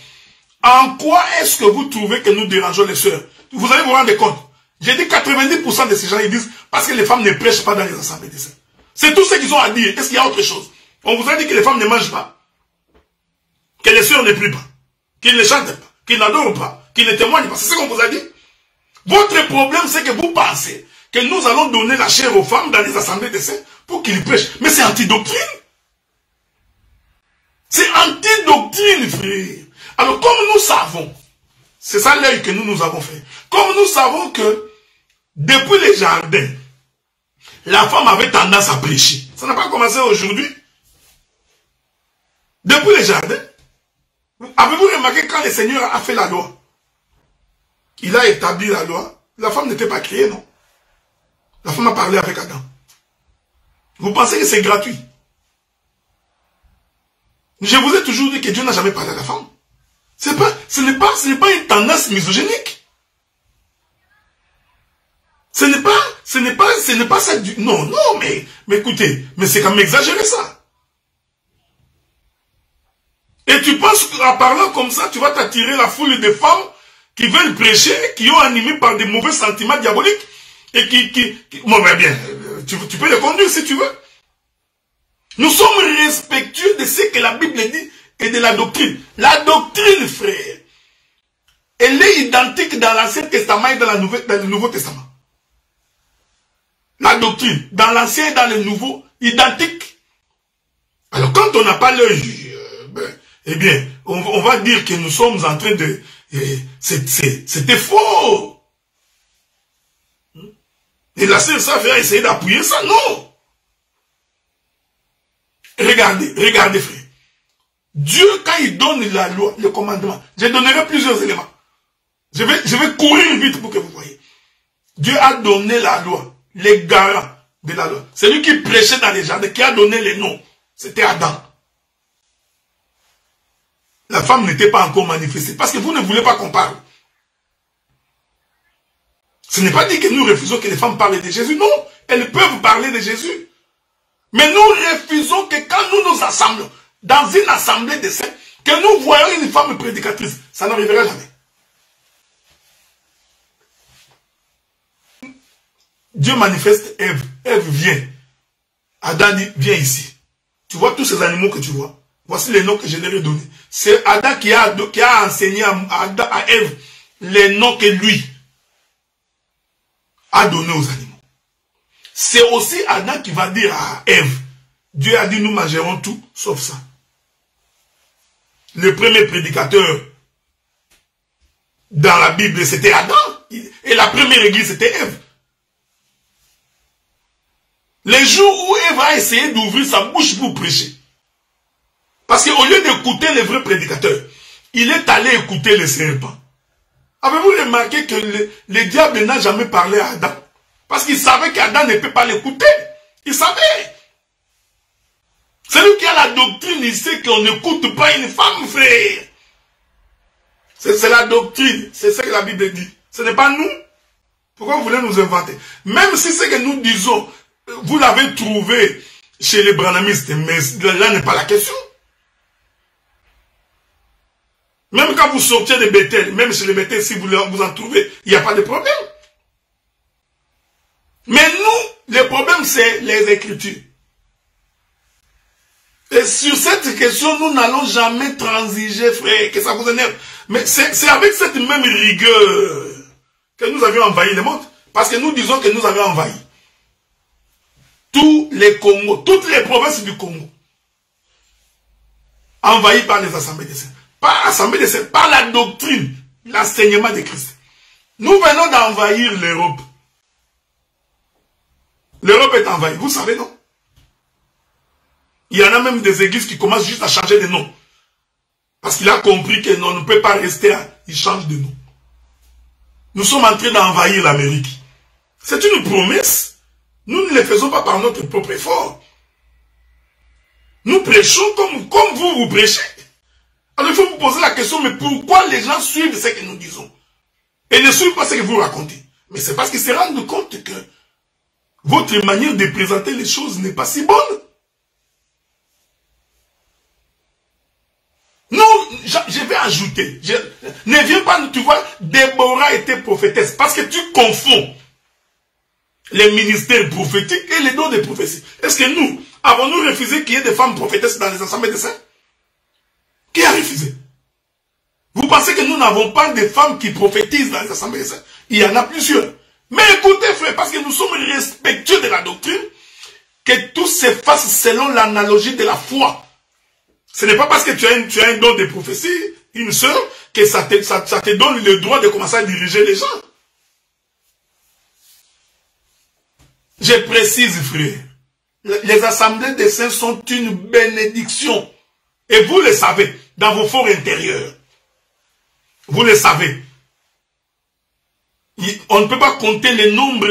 en quoi est-ce que vous trouvez que nous dérangeons les sœurs? Vous allez vous rendre compte. J'ai dit 90% de ces gens, ils disent, parce que les femmes ne prêchent pas dans les assemblées des sœurs. C'est tout ce qu'ils ont à dire. Est-ce qu'il y a autre chose? On vous a dit que les femmes ne mangent pas, que les sœurs ne prient pas, qu'ils ne chantent pas, qu'ils n'adorent pas, qu'ils ne témoignent pas. C'est ce qu'on vous a dit. Votre problème, c'est que vous pensez que nous allons donner la chair aux femmes dans les assemblées des saints pour qu'ils prêchent. Mais c'est anti-doctrine. C'est anti-doctrine, frère. Alors, comme nous savons C'est ça l'œil que nous avons fait. Comme nous savons que depuis les jardins, la femme avait tendance à prêcher. Ça n'a pas commencé aujourd'hui. Depuis les jardins. Avez-vous remarqué quand le Seigneur a fait la loi? Il a établi la loi. La femme n'était pas créée, non? La femme a parlé avec Adam. Vous pensez que c'est gratuit? Je vous ai toujours dit que Dieu n'a jamais parlé à la femme. Ce n'est pas une tendance misogynique. Ce n'est pas ça du... Non, mais écoutez, mais c'est quand même exagéré ça. Et tu penses qu'en parlant comme ça, tu vas t'attirer la foule de femmes qui veulent prêcher, qui ont animé par des mauvais sentiments diaboliques, et bon, ben bien, tu peux les conduire si tu veux. Nous sommes respectueux de ce que la Bible dit et de la doctrine. La doctrine, frère, elle est identique dans l'Ancien Testament et dans le Nouveau Testament. La doctrine, dans l'Ancien et dans le Nouveau, identique. Alors quand on n'a pas l'œil, eh bien, on va dire que nous sommes en train de... C'était faux. Et la sœur va essayer d'appuyer ça, non. Regardez, frère. Dieu, quand il donne la loi, le commandement, je donnerai plusieurs éléments. Je vais courir vite pour que vous voyez. Dieu a donné la loi, les garants de la loi. C'est lui qui prêchait dans les jardins, qui a donné les noms. C'était Adam. La femme n'était pas encore manifestée, parce que vous ne voulez pas qu'on parle. Ce n'est pas dit que nous refusons que les femmes parlent de Jésus. Non, elles peuvent parler de Jésus. Mais nous refusons que quand nous nous assemblons dans une assemblée de saints, que nous voyons une femme prédicatrice. Ça n'arrivera jamais. Dieu manifeste Ève. Ève vient. Adam dit, viens ici. Tu vois tous ces animaux que tu vois. Voici les noms que je leur ai donnés. C'est Adam qui a enseigné à Ève les noms que lui a donnés aux animaux. C'est aussi Adam qui va dire à Ève, Dieu a dit nous mangerons tout, sauf ça. Le premier prédicateur dans la Bible, c'était Adam. Et la première église, c'était Ève. Les jours où Ève a essayé d'ouvrir sa bouche pour prêcher. Parce qu'au lieu d'écouter les vrais prédicateurs, il est allé écouter les serpents. Avez-vous remarqué que le diable n'a jamais parlé à Adam? Parce qu'il savait qu'Adam ne peut pas l'écouter. Il savait. Celui qui a la doctrine, il sait qu'on n'écoute pas une femme, frère. C'est la doctrine. C'est ce que la Bible dit. Ce n'est pas nous. Pourquoi vous voulez nous inventer? Même si ce que nous disons, vous l'avez trouvé chez les branhamistes, mais là n'est pas la question. Même quand vous sortez de Bethel, même chez les Bethel, si vous en trouvez, il n'y a pas de problème. Mais nous, le problème, c'est les Écritures. Et sur cette question, nous n'allons jamais transiger, frère, que ça vous énerve. Mais c'est avec cette même rigueur que nous avions envahi le monde. Parce que nous disons que nous avions envahi tous les Congos, toutes les provinces du Congo. Envahies par les assemblées des saints. Par l'assemblée des saints, par la doctrine, l'enseignement de Christ. Nous venons d'envahir l'Europe. L'Europe est envahie, vous savez, non? Il y en a même des églises qui commencent juste à changer de nom. Parce qu'il a compris que non, on ne peut pas rester là. Il change de nom. Nous sommes en train d'envahir l'Amérique. C'est une promesse. Nous ne le faisons pas par notre propre effort. Nous prêchons comme vous prêchez. Alors il faut vous poser la question, mais pourquoi les gens suivent ce que nous disons? Et ne suivent pas ce que vous racontez? Mais c'est parce qu'ils se rendent compte que votre manière de présenter les choses n'est pas si bonne. Non, je vais ajouter. Ne viens pas, tu vois, Déborah était prophétesse. Parce que tu confonds les ministères prophétiques et les dons de prophétie. Est-ce que nous, avons-nous refusé qu'il y ait des femmes prophétesses dans les assemblées des saints? Qui a refusé? Vous pensez que nous n'avons pas de femmes qui prophétisent dans les assemblées des saints? Il y en a plusieurs. Mais écoutez, frère, parce que nous sommes respectueux de la doctrine, que tout se fasse selon l'analogie de la foi. Ce n'est pas parce que tu as un don de prophétie, une sœur, que ça te donne le droit de commencer à diriger les gens. Je précise, frère, les assemblées des saints sont une bénédiction. Et vous le savez, dans vos forts intérieurs. Vous le savez. On ne peut pas compter le nombre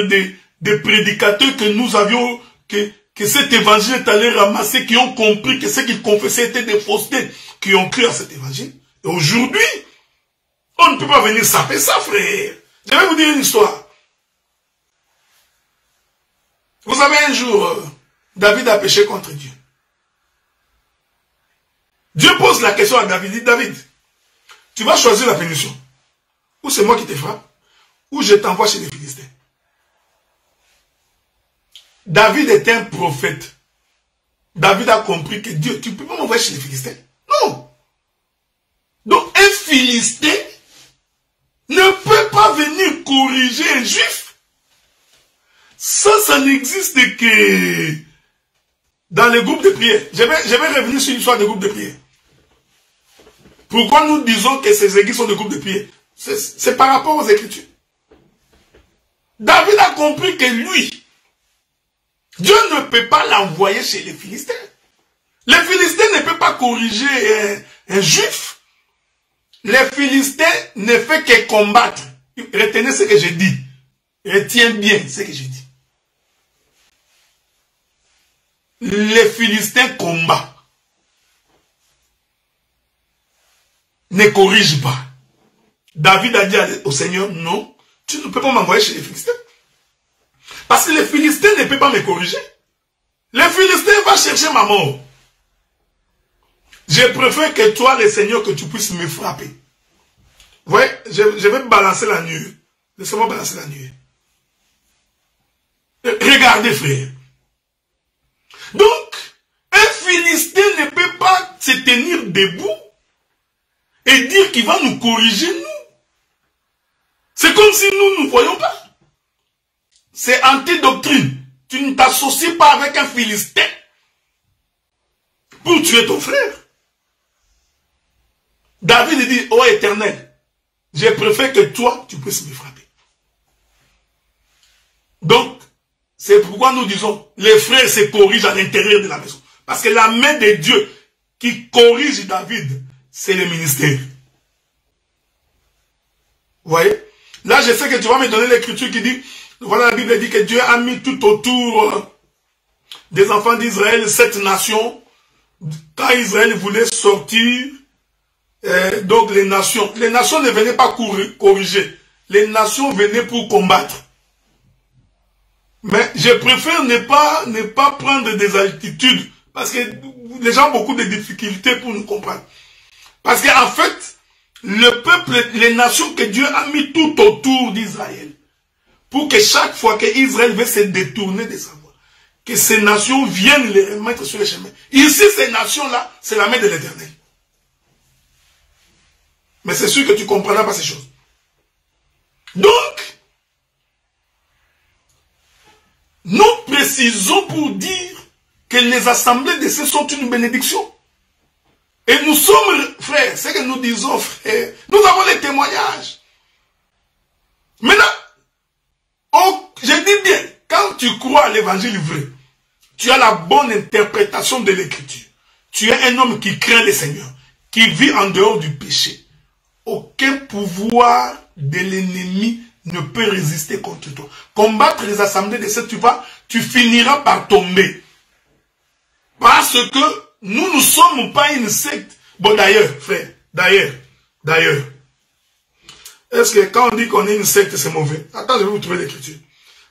de prédicateurs que nous avions, que cet évangile est allé ramasser, qui ont compris que ce qu'ils confessaient était des faussetés, qui ont cru à cet évangile. Et aujourd'hui, on ne peut pas venir saper ça, frère. Je vais vous dire une histoire. Vous savez, un jour, David a péché contre Dieu. Dieu pose la question à David, il dit, David, tu vas choisir la punition. Ou c'est moi qui te frappe, ou je t'envoie chez les Philistins. David était un prophète. David a compris que Dieu, tu ne peux pas m'envoyer chez les Philistins. Non. Donc un Philistin ne peut pas venir corriger un juif. Ça n'existe que dans les groupes de prière. Je vais revenir sur l'histoire des groupes de prière. Pourquoi nous disons que ces églises sont des groupes de prière? C'est par rapport aux Écritures. David a compris que lui, Dieu ne peut pas l'envoyer chez les Philistins. Les Philistins ne peuvent pas corriger un juif. Les Philistins ne font que combattre. Retenez ce que je dis. Retiens bien ce que je dis. Les Philistins combattent. Ne corrige pas. David a dit au Seigneur, non, tu ne peux pas m'envoyer chez les Philistins. Parce que les Philistins ne peuvent pas me corriger. Les Philistins vont chercher ma mort. Je préfère que toi, le Seigneur, que tu puisses me frapper. Vous voyez, je vais balancer la nuée. Laissez-moi balancer la nuée. Regardez, frère. Donc, un Philistin ne peut pas se tenir debout et dire qu'il va nous corriger, nous. C'est comme si nous ne voyons pas. C'est anti-doctrine. Tu ne t'associes pas avec un Philistin pour tuer ton frère. David dit, ô Éternel, je préfère que toi, tu puisses me frapper. Donc, c'est pourquoi nous disons, les frères se corrigent à l'intérieur de la maison. Parce que la main de Dieu qui corrige David, c'est le ministère. Vous voyez? Là, je sais que tu vas me donner l'écriture qui dit, voilà, la Bible dit que Dieu a mis tout autour des enfants d'Israël, 7 nations. Quand Israël voulait sortir, donc les nations ne venaient pas corriger. Les nations venaient pour combattre. Mais je préfère ne pas prendre des altitudes. Parce que les gens ont beaucoup de difficultés pour nous comprendre. Parce qu'en fait, le peuple, les nations que Dieu a mis tout autour d'Israël, pour que chaque fois qu'Israël veut se détourner de sa voie, que ces nations viennent les remettre sur le chemin. Ici, ces nations-là, c'est la main de l'Éternel. Mais c'est sûr que tu ne comprendras pas ces choses. Donc, nous précisons pour dire que les assemblées de ces sont une bénédiction. Et nous sommes, frères, ce que nous disons, frères, nous avons les témoignages. Maintenant, je dis bien, quand tu crois à l'évangile vrai, tu as la bonne interprétation de l'écriture. Tu es un homme qui craint le Seigneur, qui vit en dehors du péché. Aucun pouvoir de l'ennemi ne peut résister contre toi. Combattre les assemblées de cette tu finiras par tomber. Parce que nous ne sommes pas une secte. Bon, d'ailleurs, frère, d'ailleurs. Est-ce que quand on dit qu'on est une secte, c'est mauvais? Attends, je vais vous trouver l'écriture.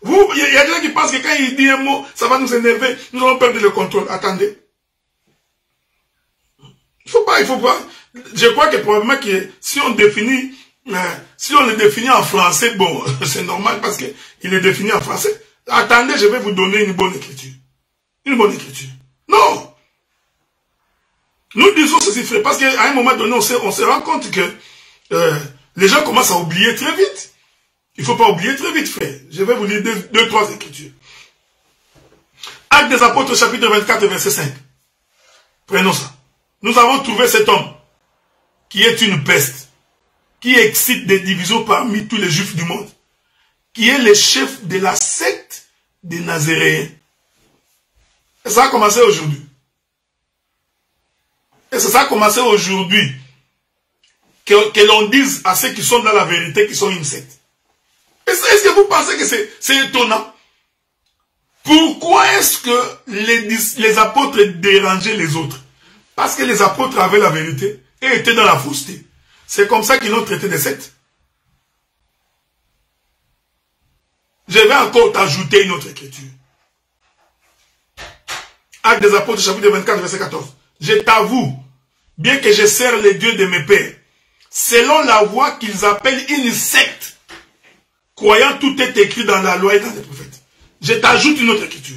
Il y a des gens qui pensent que quand il dit un mot, ça va nous énerver, nous allons perdre le contrôle. Attendez. Il faut pas. Je crois que probablement que si on le définit en français, bon, c'est normal parce qu'il est défini en français. Attendez, je vais vous donner une bonne écriture. Une bonne écriture. Non! Nous disons ceci, frère, parce qu'à un moment donné, on se rend compte que les gens commencent à oublier très vite. Il ne faut pas oublier très vite, frère. Je vais vous lire deux, trois écritures. Actes des Apôtres, chapitre 24, verset 5. Prenons ça. nous avons trouvé cet homme qui est une peste, qui excite des divisions parmi tous les juifs du monde, qui est le chef de la secte des Nazaréens. Et ça a commencé aujourd'hui. Et ça a commencé aujourd'hui. Que l'on dise à ceux qui sont dans la vérité qu'ils sont une secte. Est-ce que vous pensez que c'est étonnant? Pourquoi est-ce que les apôtres dérangeaient les autres? Parce que les apôtres avaient la vérité et étaient dans la fausseté. C'est comme ça qu'ils l'ont traité de secte. Je vais encore t'ajouter une autre écriture. Actes des apôtres, chapitre 24, verset 14. Je t'avoue, bien que je sers les dieux de mes pères, selon la voie qu'ils appellent une secte, croyant tout est écrit dans la loi et dans les prophètes. Je t'ajoute une autre écriture.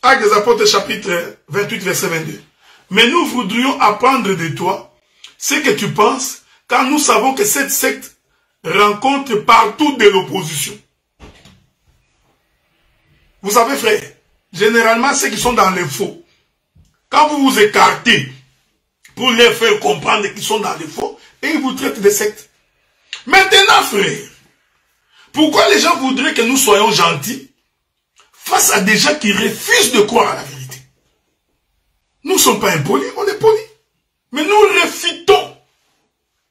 Actes des apôtres, chapitre 28, verset 22. Mais nous voudrions apprendre de toi ce que tu penses, car nous savons que cette secte rencontre partout de l'opposition. Vous savez, frère, généralement, ceux qui sont dans les faux, quand vous vous écartez pour les faire comprendre qu'ils sont dans les faux, et ils vous traitent de secte. Maintenant, frère, pourquoi les gens voudraient que nous soyons gentils face à des gens qui refusent de croire à la vérité? Nous ne sommes pas impolis, on est polis. Mais nous réfutons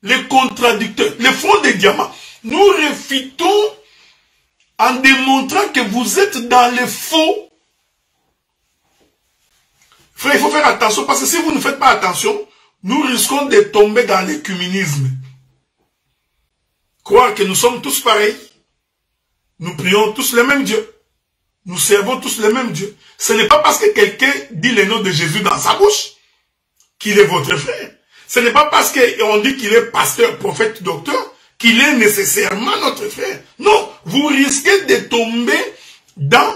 les contradicteurs, les fronts des diamants. Nous réfutons en démontrant que vous êtes dans les faux. Frère, il faut faire attention, parce que si vous ne faites pas attention, nous risquons de tomber dans l'écuménisme. Croire que nous sommes tous pareils. Nous prions tous le même Dieu. Nous servons tous le même Dieu. Ce n'est pas parce que quelqu'un dit le nom de Jésus dans sa bouche qu'il est votre frère. Ce n'est pas parce qu'on dit qu'il est pasteur, prophète, docteur qu'il est nécessairement notre frère. Non, vous risquez de tomber dans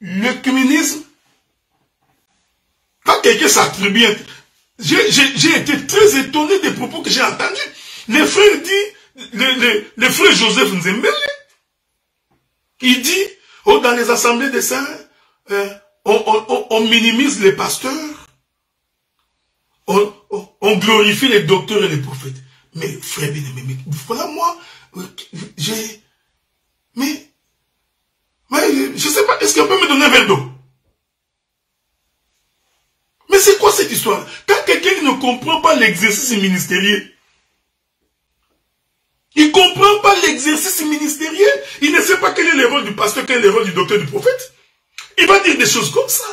l'écuménisme. Quand quelqu'un s'attribue, j'ai été très étonné des propos que j'ai entendus. Les frères disent, le frère Joseph Nzembele, il dit, oh, dans les assemblées des saints, on minimise les pasteurs, on glorifie les docteurs et les prophètes. Mais frère bien-aimé, voilà moi, mais je sais pas, est-ce qu'on peut me donner un verre d'eau? Mais c'est quoi cette histoire? Quand quelqu'un ne comprend pas l'exercice ministériel, il ne comprend pas l'exercice ministériel, il ne sait pas quel est le rôle du pasteur, quel est le rôle du docteur, du prophète, il va dire des choses comme ça.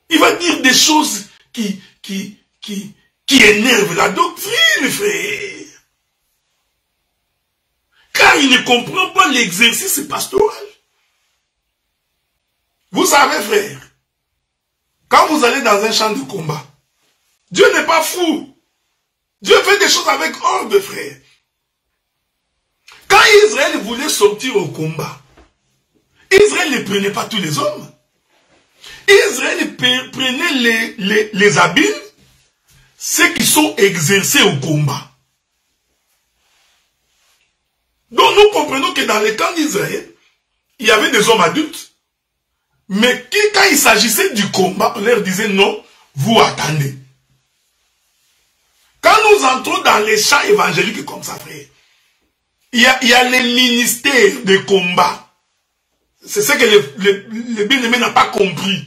Il va dire des choses qui énervent la doctrine, frère. Car il ne comprend pas l'exercice pastoral. Vous savez, frère, quand vous allez dans un champ de combat, Dieu n'est pas fou. Dieu fait des choses avec ordre, frère. Quand Israël voulait sortir au combat, Israël ne prenait pas tous les hommes. Israël prenait les habiles, ceux qui sont exercés au combat. Donc nous comprenons que dans les camps d'Israël, il y avait des hommes adultes, mais quand il s'agissait du combat, on leur disait non, vous attendez. Quand nous entrons dans les champs évangéliques comme ça, frère, il y a les ministères de combat. C'est ce que le bien-aimé n'a pas compris.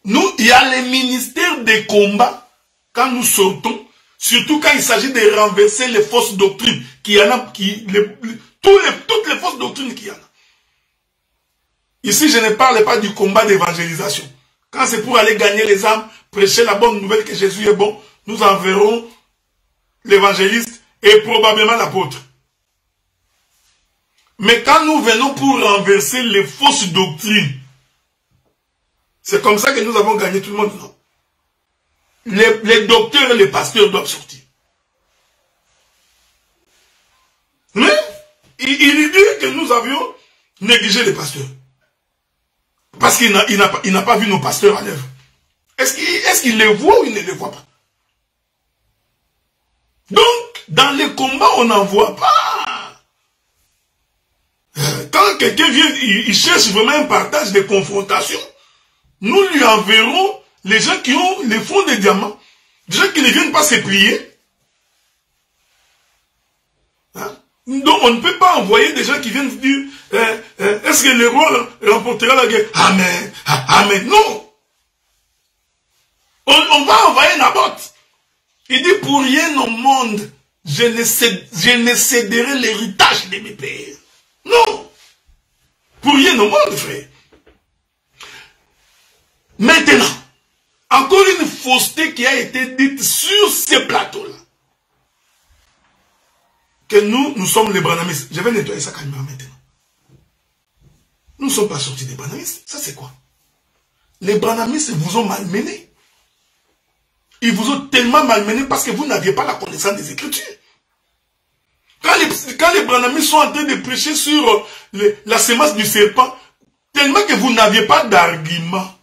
Nous, il y a les ministères de combat quand nous sortons, surtout quand il s'agit de renverser les fausses doctrines, qu'il y en a, toutes les fausses doctrines qu'il y en a. Ici, je ne parle pas du combat d'évangélisation. Quand c'est pour aller gagner les âmes, prêcher la bonne nouvelle que Jésus est bon, nous enverrons l'évangéliste et probablement l'apôtre. Mais quand nous venons pour renverser les fausses doctrines, c'est comme ça que nous avons gagné tout le monde, non? Les docteurs et les pasteurs doivent sortir. Mais il dit que nous avions négligé les pasteurs. Parce qu'il n'a pas vu nos pasteurs à l'œuvre. Est-ce qu'il les voit ou il ne les voit pas? Donc, dans les combats, on n'en voit pas. Quand quand quelqu'un vient, il cherche vraiment un partage, des confrontations, nous lui enverrons les gens qui ont les fonds de diamants, des gens qui ne viennent pas se plier. Hein? Donc on ne peut pas envoyer des gens qui viennent dire est-ce que le roi remportera la guerre? Amen, amen. Non. On va envoyer Naboth. Il dit pour rien au monde, je ne céderai l'héritage de mes pères. Non. Pour rien au monde, frère. Maintenant, encore une fausseté qui a été dite sur ce plateau-là. Que nous sommes les branhamistes. Je vais nettoyer ça calmement maintenant. Nous ne sommes pas sortis des branhamistes. Ça c'est quoi? Les branhamistes vous ont malmené. Ils vous ont tellement malmené parce que vous n'aviez pas la connaissance des Écritures. Quand les branhamistes sont en train de prêcher sur la sémence du serpent, tellement que vous n'aviez pas d'argument.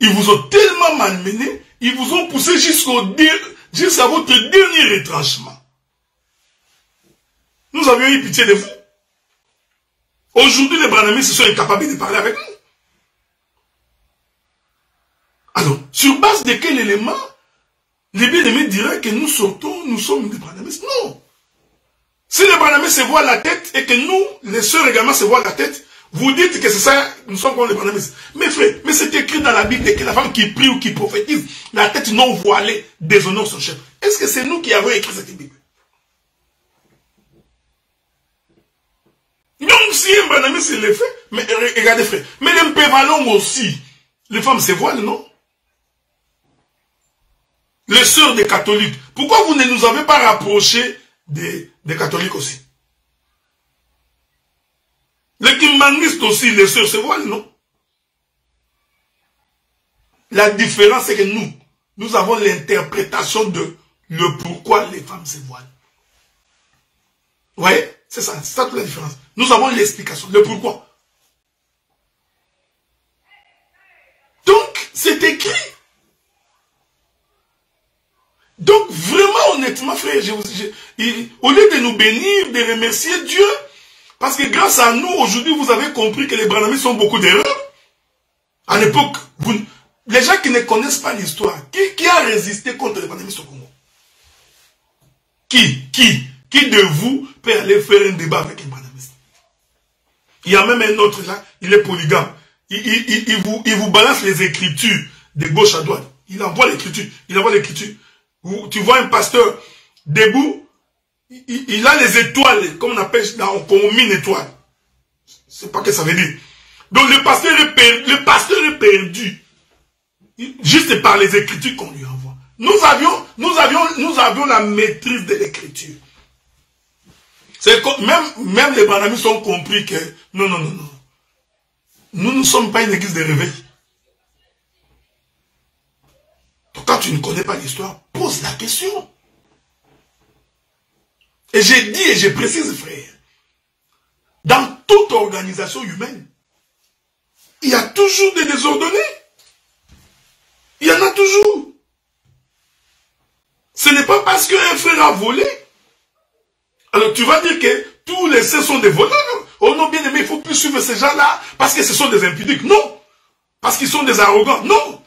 Ils vous ont tellement malmené, ils vous ont poussé jusqu'à votre dernier retranchement. Nous avions eu pitié de vous. Aujourd'hui, les branhamistes sont incapables de parler avec nous. Alors, sur base de quel élément les bien-aimés diraient que nous sortons, nous sommes des branhamistes? Non. Si les branhamistes se voient la tête et que nous, les sœurs également se voient la tête, vous dites que c'est ça, nous sommes comme les branhamistes. Mais frère, mais c'est écrit dans la Bible que la femme qui prie ou qui prophétise, la tête non voilée, déshonore son chef. Est-ce que c'est nous qui avons écrit cette Bible? Donc si un branhamiste le fait, mais regardez frère, mais les mpévalons aussi, les femmes se voilent, non? Les sœurs des catholiques, pourquoi vous ne nous avez pas rapprochés des catholiques aussi? Les kimbangistes aussi, les sœurs se voilent, non? La différence, c'est que nous avons l'interprétation de le pourquoi les femmes se voilent. Vous voyez? C'est ça toute la différence. Nous avons l'explication, le pourquoi. Donc, c'est écrit. Donc, vraiment, honnêtement, frère, au lieu de nous bénir, de remercier Dieu, parce que grâce à nous, aujourd'hui, vous avez compris que les branhamistes ont beaucoup d'erreurs. À l'époque, les gens qui ne connaissent pas l'histoire, qui a résisté contre les branhamistes au Congo? Qui de vous peut aller faire un débat avec un branhamiste? Il y a même un autre là, il est polygame. Il vous balance les écritures de gauche à droite. Il envoie l'écriture. Tu vois un pasteur debout, il a les étoiles, comme on appelle, comme on mine étoile. C'est pas ce que ça veut dire. Donc le pasteur est perdu. Juste par les écritures qu'on lui envoie. Nous avions la maîtrise de l'écriture. Même les branhamistes ont compris que non. Nous ne sommes pas une église de réveil. Donc quand tu ne connais pas l'histoire, pose la question. Et j'ai dit et je précise, frère, dans toute organisation humaine, il y a toujours des désordonnés. Il y en a toujours. Ce n'est pas parce qu'un frère a volé. Alors tu vas dire que tous les saints sont des voleurs. Oh non, bien aimé, il ne faut plus suivre ces gens-là parce que ce sont des impudiques. Non. Parce qu'ils sont des arrogants. Non.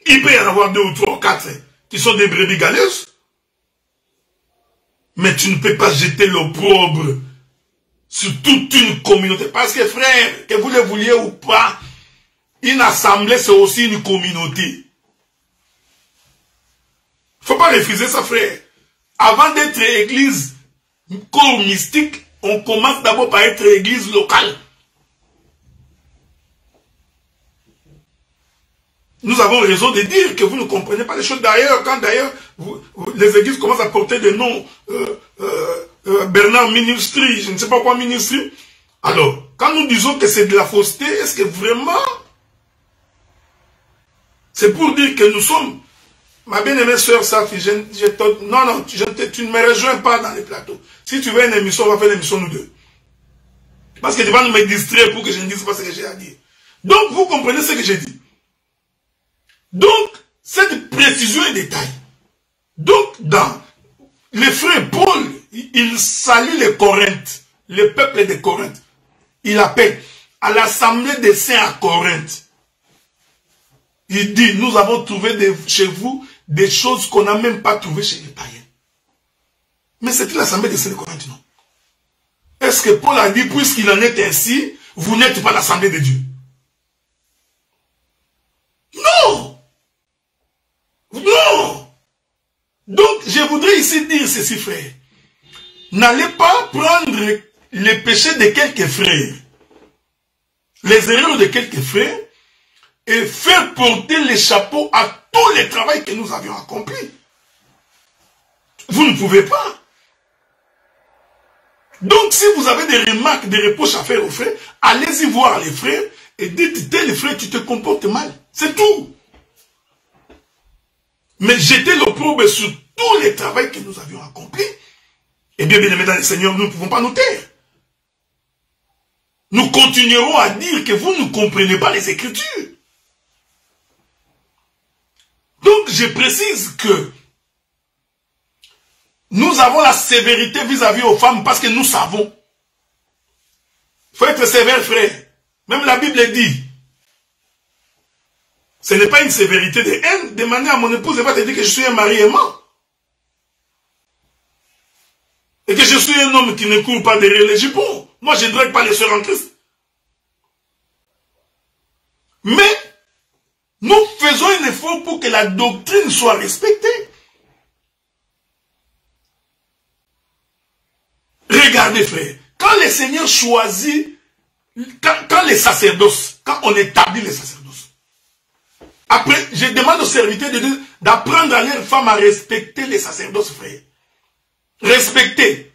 Il peut y en avoir 2 ou 3 ou 4 qui sont des brebis galeuses. Mais tu ne peux pas jeter l'opprobre sur toute une communauté. Parce que frère, que vous le vouliez ou pas, une assemblée c'est aussi une communauté. Il ne faut pas refuser ça, frère. Avant d'être église corps mystique, on commence d'abord par être église locale. Nous avons raison de dire que vous ne comprenez pas les choses. D'ailleurs, quand les églises commencent à porter des noms, Bernard Ministry, je ne sais pas quoi Ministry. Alors, quand nous disons que c'est de la fausseté, est-ce que vraiment c'est pour dire que nous sommes, ma bien-aimée soeur Safi, non, tu ne me rejoins pas dans les plateaux. Si tu veux une émission, on va faire une émission nous deux. Parce que tu vas nous me distraire pour que je ne dise pas ce que j'ai à dire. Donc, vous comprenez ce que j'ai dit. Donc, cette précision et détail, Donc, dans les frères Paul, il salue les Corinthes, le peuple de Corinthe. Il appelle à l'assemblée des saints à Corinthe. Il dit, nous avons trouvé chez vous des choses qu'on n'a même pas trouvées chez les païens. Mais c'était l'assemblée des saints de Corinthe, non? Est-ce que Paul a dit, puisqu'il en est ainsi, vous n'êtes pas l'assemblée de Dieu? Non! Non! Donc, je voudrais ici dire ceci, frère. N'allez pas prendre les péchés de quelques frères, les erreurs de quelques frères, et faire porter les chapeaux à tout le travail que nous avions accompli. Vous ne pouvez pas. Donc, si vous avez des remarques, des reproches à faire aux frères, allez-y voir les frères et dites, tel frère, tu te comportes mal. C'est tout. Mais jetez l'opprobre sur tout le travail que nous avions accompli. Et bien, bien aimés dans le Seigneur, nous ne pouvons pas nous taire. Nous continuerons à dire que vous ne comprenez pas les Écritures. Donc, je précise que nous avons la sévérité vis-à-vis aux femmes parce que nous savons. Il faut être sévère, frère. Même la Bible dit. Ce n'est pas une sévérité de haine. Demander à mon épouse, elle va te dire que je suis un mari aimant. Et que je suis un homme qui ne court pas derrière les jupons. Moi, je ne drague pas les sœurs en Christ. Mais, nous faisons un effort pour que la doctrine soit respectée. Regardez, frère, quand le Seigneur choisit, quand les sacerdoces, quand on établit les sacerdoces, après, je demande aux serviteurs de Dieu d'apprendre à leurs femmes à respecter les sacerdoces, frère. Respecter.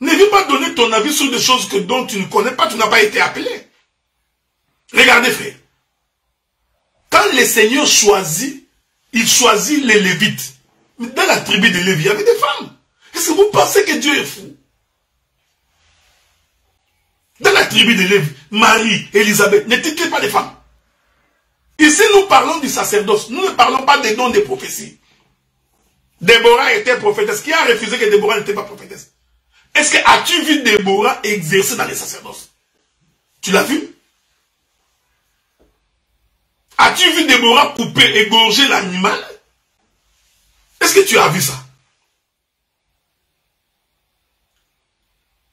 Ne viens pas donner ton avis sur des choses dont tu ne connais pas, tu n'as pas été appelé. Regardez, frère. Quand le Seigneur choisit, il choisit les Lévites. Dans la tribu de Lévi, il y avait des femmes. Est-ce que vous pensez que Dieu est fou? Dans la tribu de Lévi, Marie, Élisabeth, n'étaient pas des femmes. Ici, nous parlons du sacerdoce. Nous ne parlons pas des dons des prophéties. Déborah était prophétesse. Qui a refusé que Déborah n'était pas prophétesse? Est-ce que as-tu vu Déborah exercer dans les sacerdoces? Tu l'as vu? As-tu vu Déborah couper, égorger l'animal? Est-ce que tu as vu ça?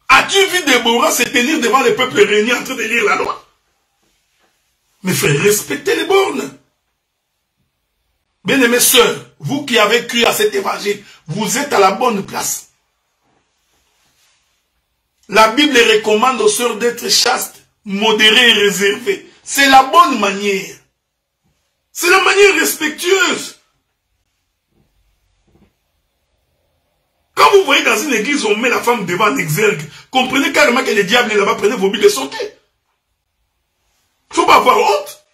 As-tu vu Déborah se tenir devant le peuple réuni en train de lire la loi? Mes frères, respectez les bornes. Bien-aimés sœurs, vous qui avez cru à cet évangile, vous êtes à la bonne place. La Bible recommande aux sœurs d'être chastes, modérées et réservées. C'est la bonne manière. C'est la manière respectueuse. Quand vous voyez dans une église, on met la femme devant un exergue, comprenez carrément que le diable est là-bas, prenez vos Bibles et sortez. Il ne faut pas avoir honte.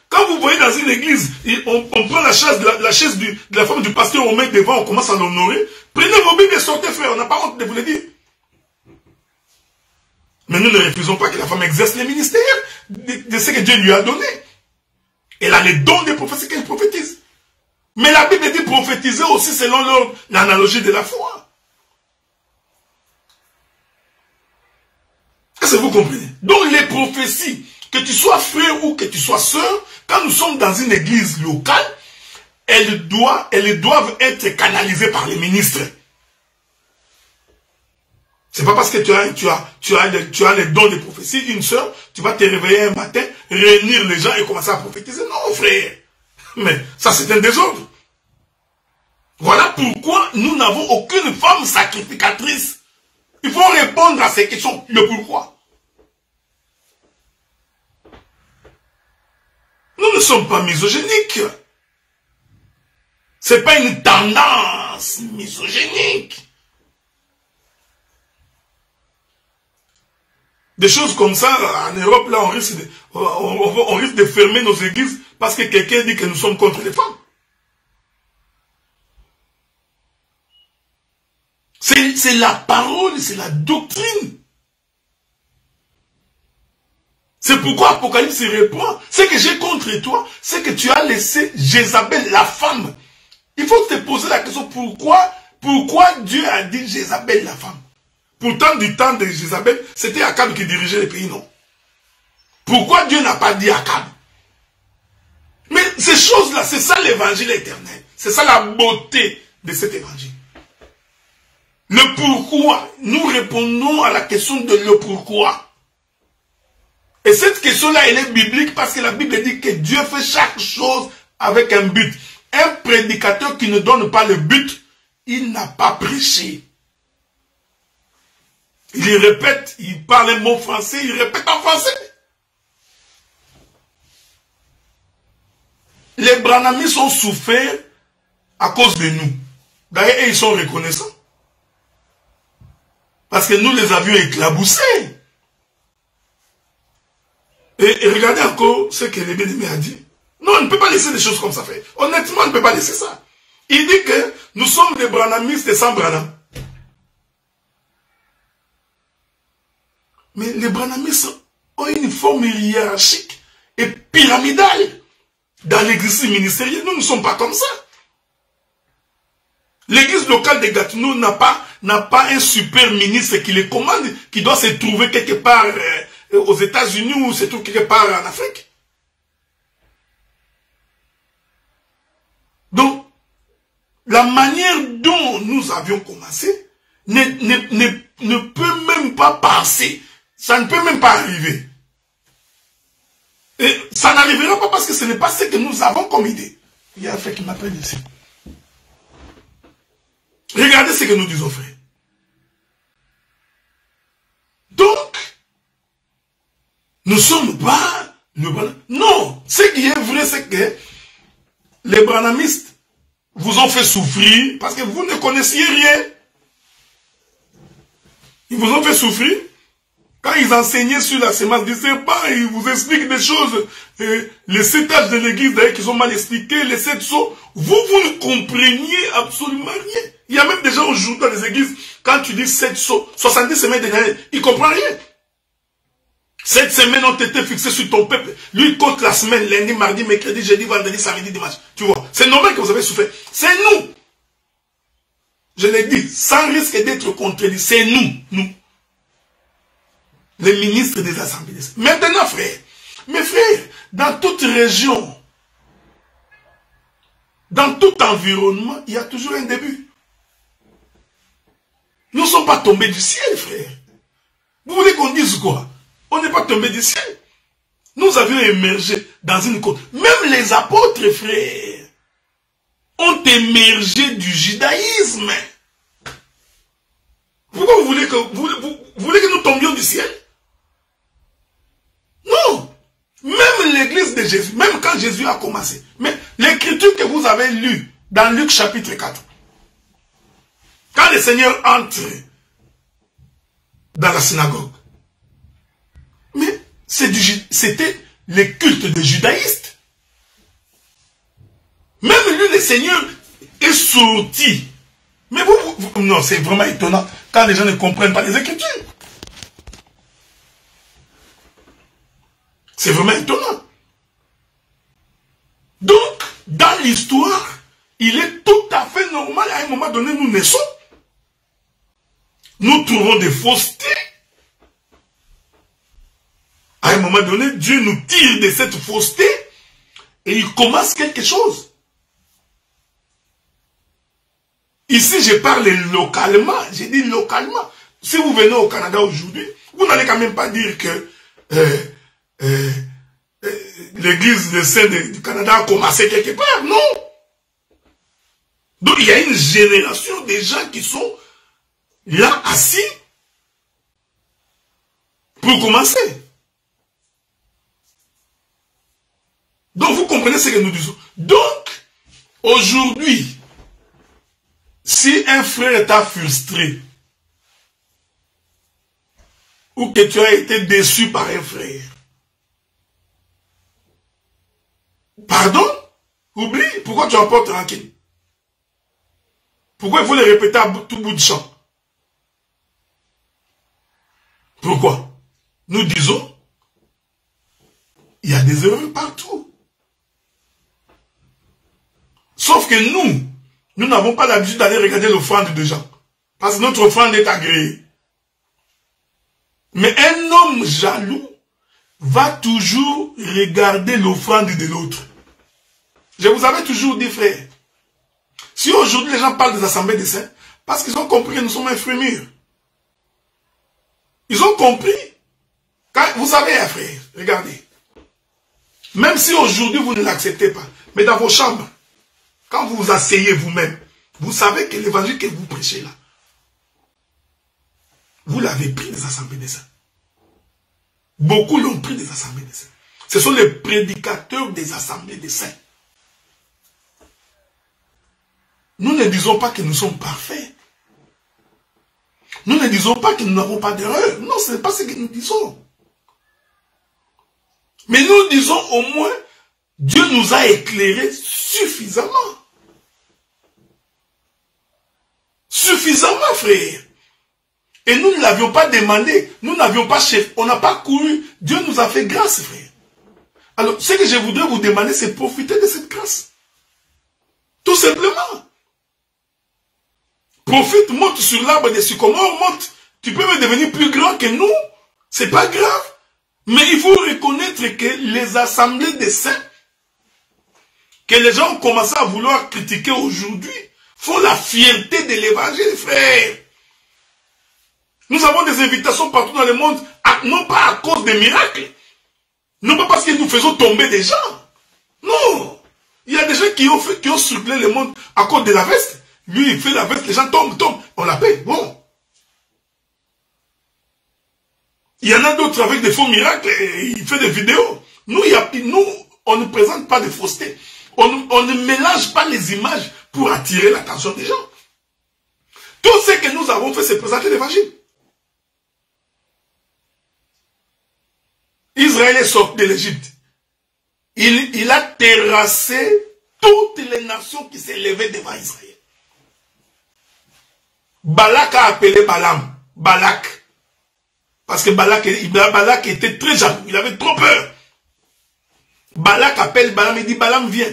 Quand vous voyez dans une église, on prend la chaise, de la femme du pasteur, on met devant, on commence à l'honorer, prenez vos Bibles et sortez, frère, on n'a pas honte de vous le dire. Mais nous ne refusons pas que la femme exerce les ministères de ce que Dieu lui a donné. Elle a les dons des prophéties qu'elle prophétise. Mais la Bible dit prophétiser aussi selon l'analogie de la foi. Est-ce que vous comprenez? Donc les prophéties, que tu sois frère ou que tu sois sœur, quand nous sommes dans une église locale, elles doivent être canalisées par les ministres. C'est pas parce que tu as les dons de prophétie, une sœur, tu vas te réveiller un matin, réunir les gens et commencer à prophétiser. Non, frère. Mais ça, c'est un désordre. Voilà pourquoi nous n'avons aucune femme sacrificatrice. Il faut répondre à ces questions. Le pourquoi. Nous ne sommes pas misogyniques. Ce n'est pas une tendance misogynique. Des choses comme ça, en Europe, là, on risque de fermer nos églises parce que quelqu'un dit que nous sommes contre les femmes. C'est la parole, c'est la doctrine. C'est pourquoi Apocalypse répond, ce que j'ai contre toi, c'est que tu as laissé Jézabel, la femme. Il faut te poser la question, pourquoi Dieu a dit Jézabel, la femme? Pourtant, du temps de Jézabel, c'était Akab qui dirigeait le pays, non? Pourquoi Dieu n'a pas dit Akab? Mais ces choses-là, c'est ça l'évangile éternel. C'est ça la beauté de cet évangile. Le pourquoi. Nous répondons à la question de le pourquoi. Et cette question-là, elle est biblique parce que la Bible dit que Dieu fait chaque chose avec un but. Un prédicateur qui ne donne pas le but, il n'a pas prêché. Il répète, il parle un mot français, il répète en français. Les Branhamistes ont souffert à cause de nous. D'ailleurs, ils sont reconnaissants. Parce que nous les avions éclaboussés. Et regardez encore ce que le bien-aimé a dit. Non, on ne peut pas laisser des choses comme ça faire. Honnêtement, on ne peut pas laisser ça. Il dit que nous sommes des branhamistes sans branham. Mais les branhamistes ont une forme hiérarchique et pyramidale. Dans l'église ministérielle, nous ne sommes pas comme ça. L'église locale de Gatineau n'a pas un super ministre qui les commande, qui doit se trouver quelque part aux États-Unis ou se trouve quelque part en Afrique. Donc, la manière dont nous avions commencé ne peut même pas passer. Ça ne peut même pas arriver. Et ça n'arrivera pas parce que ce n'est pas ce que nous avons comme idée. Il y a un frère qui m'appelle ici. Regardez ce que nous disons, frère. Donc, nous ne sommes pas le branham. Non, ce qui est vrai, c'est que les branhamistes vous ont fait souffrir parce que vous ne connaissiez rien. Ils vous ont fait souffrir. Quand ils enseignaient sur la sémence du serpent, ils vous expliquent des choses. Les 7 âges de l'église, d'ailleurs, qu'ils ont mal expliqué, les 7 sceaux, vous ne compreniez absolument rien. Il y a même des gens aujourd'hui dans les églises, quand tu dis 7 sceaux, 70 semaines de l'année, ils ne comprennent rien. 7 semaines ont été fixées sur ton peuple. Lui, il compte la semaine, lundi, mardi, mercredi, jeudi, vendredi, samedi, dimanche. Tu vois, c'est normal que vous avez souffert. C'est nous. Je l'ai dit, sans risque d'être contredit, c'est nous. Les ministres des assemblées. Maintenant, frère, mes frères, dans toute région, dans tout environnement, il y a toujours un début. Nous ne sommes pas tombés du ciel, frère. Vous voulez qu'on dise quoi? On n'est pas tombé du ciel. Nous avions émergé dans une côte. Même les apôtres, frères, ont émergé du judaïsme. Pourquoi vous voulez que nous tombions du ciel? Non. Même l'église de Jésus, même quand Jésus a commencé, mais l'écriture que vous avez lue dans Luc chapitre 4, quand le Seigneur entre dans la synagogue, mais c'était le culte des judaïstes. Même lui, le Seigneur, est sorti. Mais non, c'est vraiment étonnant quand les gens ne comprennent pas les Écritures. C'est vraiment étonnant. Donc, dans l'histoire, il est tout à fait normal, à un moment donné, nous naissons. Nous trouvons des faussetés. À un moment donné, Dieu nous tire de cette fausseté et il commence quelque chose. Ici, je parle localement. J'ai dit localement. Si vous venez au Canada aujourd'hui, vous n'allez quand même pas dire que l'église des saints du Canada a commencé quelque part. Non. Donc, il y a une génération de gens qui sont là, assis, pour commencer. Donc, vous comprenez ce que nous disons. Donc, aujourd'hui, si un frère t'a frustré, ou que tu as été déçu par un frère, pardon, oublie, pourquoi tu emportes tranquille? Pourquoi il faut le répéter à tout bout de champ? Pourquoi? Nous disons il y a des erreurs partout. Sauf que nous n'avons pas l'habitude d'aller regarder l'offrande de gens. Parce que notre offrande est agréée. Mais un homme jaloux va toujours regarder l'offrande de l'autre. Je vous avais toujours dit, frère, si aujourd'hui les gens parlent des assemblées des saints, parce qu'ils ont compris que nous sommes un frémur. Ils ont compris. Vous savez, frère, regardez. Même si aujourd'hui vous ne l'acceptez pas, mais dans vos chambres, quand vous vous asseyez vous-même, vous savez que l'évangile que vous prêchez là, vous l'avez pris des assemblées des saints. Beaucoup l'ont pris des assemblées des saints. Ce sont les prédicateurs des assemblées des saints. Nous ne disons pas que nous sommes parfaits. Nous ne disons pas que nous n'avons pas d'erreur. Non, ce n'est pas ce que nous disons. Mais nous disons au moins, Dieu nous a éclairés suffisamment. Suffisamment, frère. Et nous ne l'avions pas demandé. Nous n'avions pas chef. On n'a pas couru. Dieu nous a fait grâce, frère. Alors, ce que je voudrais vous demander, c'est profiter de cette grâce. Tout simplement. Profite, monte sur l'arbre des sycomores, monte. Tu peux me devenir plus grand que nous. C'est pas grave. Mais il faut reconnaître que les assemblées des saints, que les gens ont commencé à vouloir critiquer aujourd'hui, font la fierté de l'évangile, frère. Nous avons des invitations partout dans le monde, non pas à cause des miracles, non pas parce que nous faisons tomber des gens. Non. Il y a des gens qui ont circulé le monde à cause de la veste. Lui, il fait la veste, les gens tombent. On l'appelle. Bon. Il y en a d'autres avec des faux miracles, et il fait des vidéos. Nous, on ne présente pas de fausseté. On ne mélange pas les images pour attirer l'attention des gens. Tout ce que nous avons fait, c'est présenter l'évangile. Israël est sorti de l'Égypte. Il a terrassé toutes les nations qui s'élevaient devant Israël. Balak a appelé Balaam. Balak. Parce que Balak était très jaloux. Il avait trop peur. Balak appelle Balaam et dit, Balaam, viens.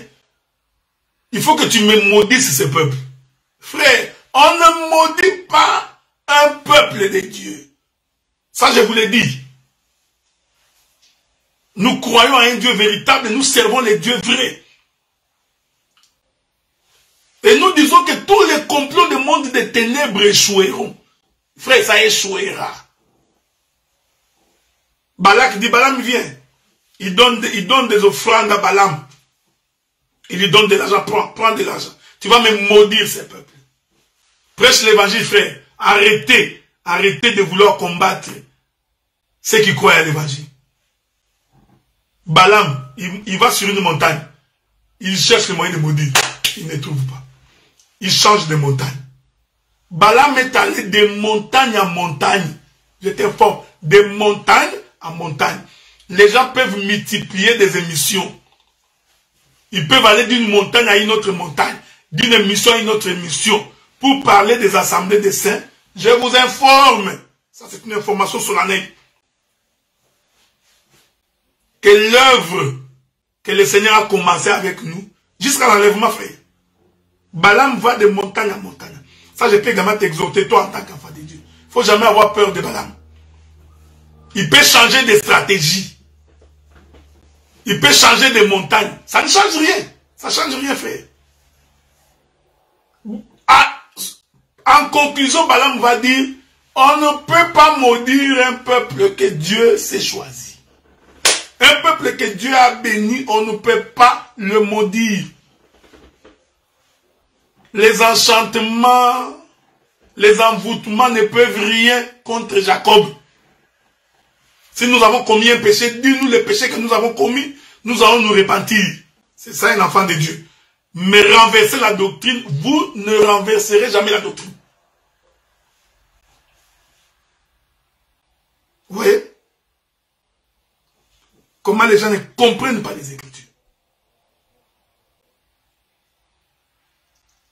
Il faut que tu me maudisses ce peuple. Frère, on ne maudit pas un peuple de Dieu. Ça, je vous l'ai dit. Nous croyons à un Dieu véritable et nous servons les dieux vrais. Et nous disons que tous les complots du monde des ténèbres échoueront. Frère, ça échouera. Balak dit, Balaam vient. Il donne des offrandes à Balaam. Il lui donne de l'argent, prends de l'argent. Tu vas me maudire ces peuples. Prêche l'évangile, frère. Arrêtez de vouloir combattre ceux qui croient à l'évangile. Balaam, il va sur une montagne. Il cherche le moyen de maudire. Il ne trouve pas. Il change de montagne. Balaam est allé de montagne en montagne. J'étais fort. De montagne en montagne. Les gens peuvent multiplier des émissions. Ils peuvent aller d'une montagne à une autre montagne, d'une émission à une autre émission, pour parler des assemblées des saints. Je vous informe, ça c'est une information solennelle, que l'œuvre que le Seigneur a commencé avec nous, jusqu'à l'enlèvement, frère, Balaam va de montagne en montagne. Ça, je peux également t'exhorter, toi, en tant qu'enfant de Dieu. Il ne faut jamais avoir peur de Balaam. Il peut changer de stratégie. Il peut changer de montagne. Ça ne change rien. Ça ne change rien, frère. En conclusion, Balaam va dire, on ne peut pas maudire un peuple que Dieu s'est choisi. Un peuple que Dieu a béni, on ne peut pas le maudire. Les enchantements, les envoûtements ne peuvent rien contre Jacob. Si nous avons commis un péché, dis-nous les péchés que nous avons commis, nous allons nous repentir. C'est ça un enfant de Dieu. Mais renverser la doctrine, vous ne renverserez jamais la doctrine. Vous voyez? Comment les gens ne comprennent pas les Écritures.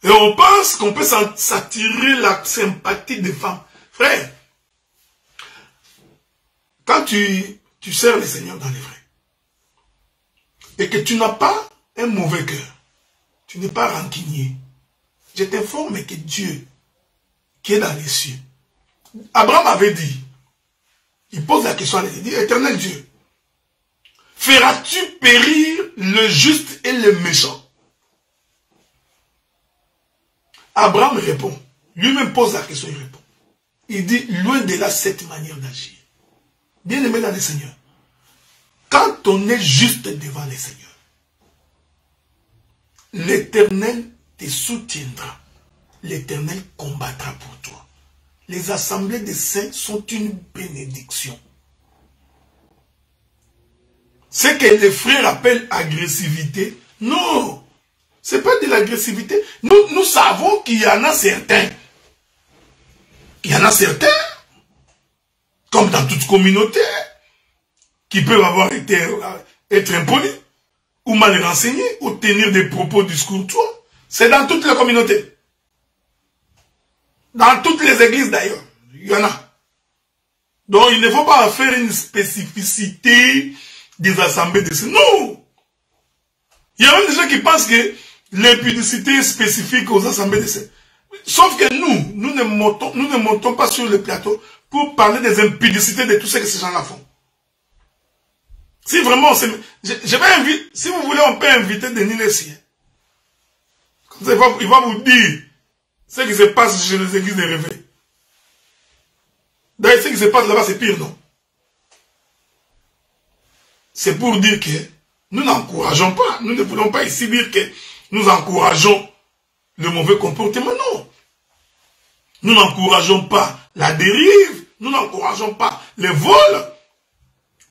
Et on pense qu'on peut s'attirer la sympathie des femmes. Frère, quand tu sers le Seigneur dans les vrais, et que tu n'as pas un mauvais cœur, tu n'es pas rancunier, je t'informe que Dieu, qui est dans les cieux, Abraham avait dit, il pose la question à Dieu, il dit, éternel Dieu, feras-tu périr le juste et le méchant? Abraham répond, lui-même pose la question, il répond. Il dit, loin de là cette manière d'agir. Bien aimé dans le Seigneur, quand on est juste devant le Seigneur, l'Éternel te soutiendra. L'Éternel combattra pour toi. Les assemblées des saints sont une bénédiction. Ce que les frères appellent agressivité, non, ce n'est pas de l'agressivité. Nous savons qu'il y en a certains. Il y en a certains, comme dans toute communauté, qui peuvent avoir être impolis, ou mal renseignés, ou tenir des propos discourtois. C'est dans toutes les communautés. Dans toutes les églises d'ailleurs, il y en a. Donc il ne faut pas en faire une spécificité des assemblées de saints. Non! Il y a même des gens qui pensent que l'impudicité est spécifique aux assemblées de saints. Sauf que nous ne montons pas sur le plateau pour parler des impudicités de tout ce que ces gens-là font. Si vraiment, je vais inviter, si vous voulez, on peut inviter Denis Lessier. Comme ça, il va vous dire ce qui se passe chez les églises de réveil. D'ailleurs, ce qui se passe là-bas, c'est pire, non? C'est pour dire que nous n'encourageons pas. Nous ne voulons pas ici dire que nous encourageons le mauvais comportement, non. Nous n'encourageons pas la dérive, nous n'encourageons pas les vols,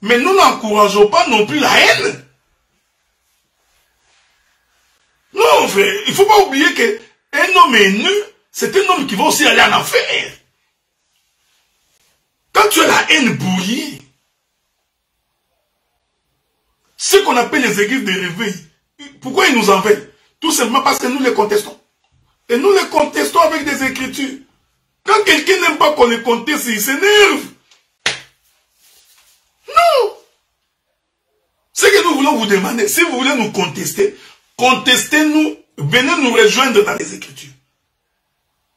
mais nous n'encourageons pas non plus la haine. Non, frère, il ne faut pas oublier qu'un homme haineux, c'est un homme qui va aussi aller en enfer. Quand tu as la haine bouillie, ce qu'on appelle les églises de réveil, pourquoi ils nous en veulent? Tout simplement parce que nous les contestons. Et nous les contestons avec des écritures. Quand quelqu'un n'aime pas qu'on les conteste, il s'énerve. Non. Ce que nous voulons vous demander, si vous voulez nous contester, contestez-nous, venez nous rejoindre dans les Écritures.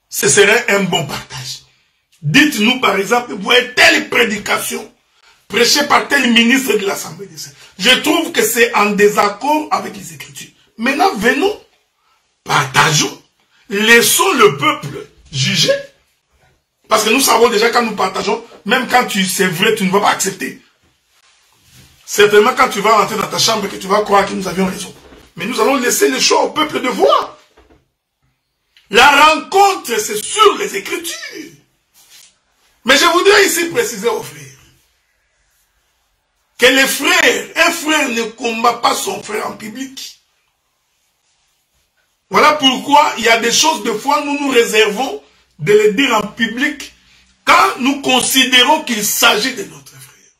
Ce serait un bon partage. Dites-nous par exemple, vous voyez telle prédication prêchée par tel ministre de l'Assemblée des Saints. Je trouve que c'est en désaccord avec les Écritures. Maintenant, venons, partageons, laissons le peuple juger. Parce que nous savons déjà quand nous partageons, même quand c'est vrai, tu ne vas pas accepter. Certainement quand tu vas rentrer dans ta chambre et que tu vas croire que nous avions raison. Mais nous allons laisser le choix au peuple de voir. La rencontre, c'est sur les Écritures. Mais je voudrais ici préciser aux frères que les frères, un frère ne combat pas son frère en public. Voilà pourquoi il y a des choses, des fois, nous nous réservons de les dire en public quand nous considérons qu'il s'agit de notre frère.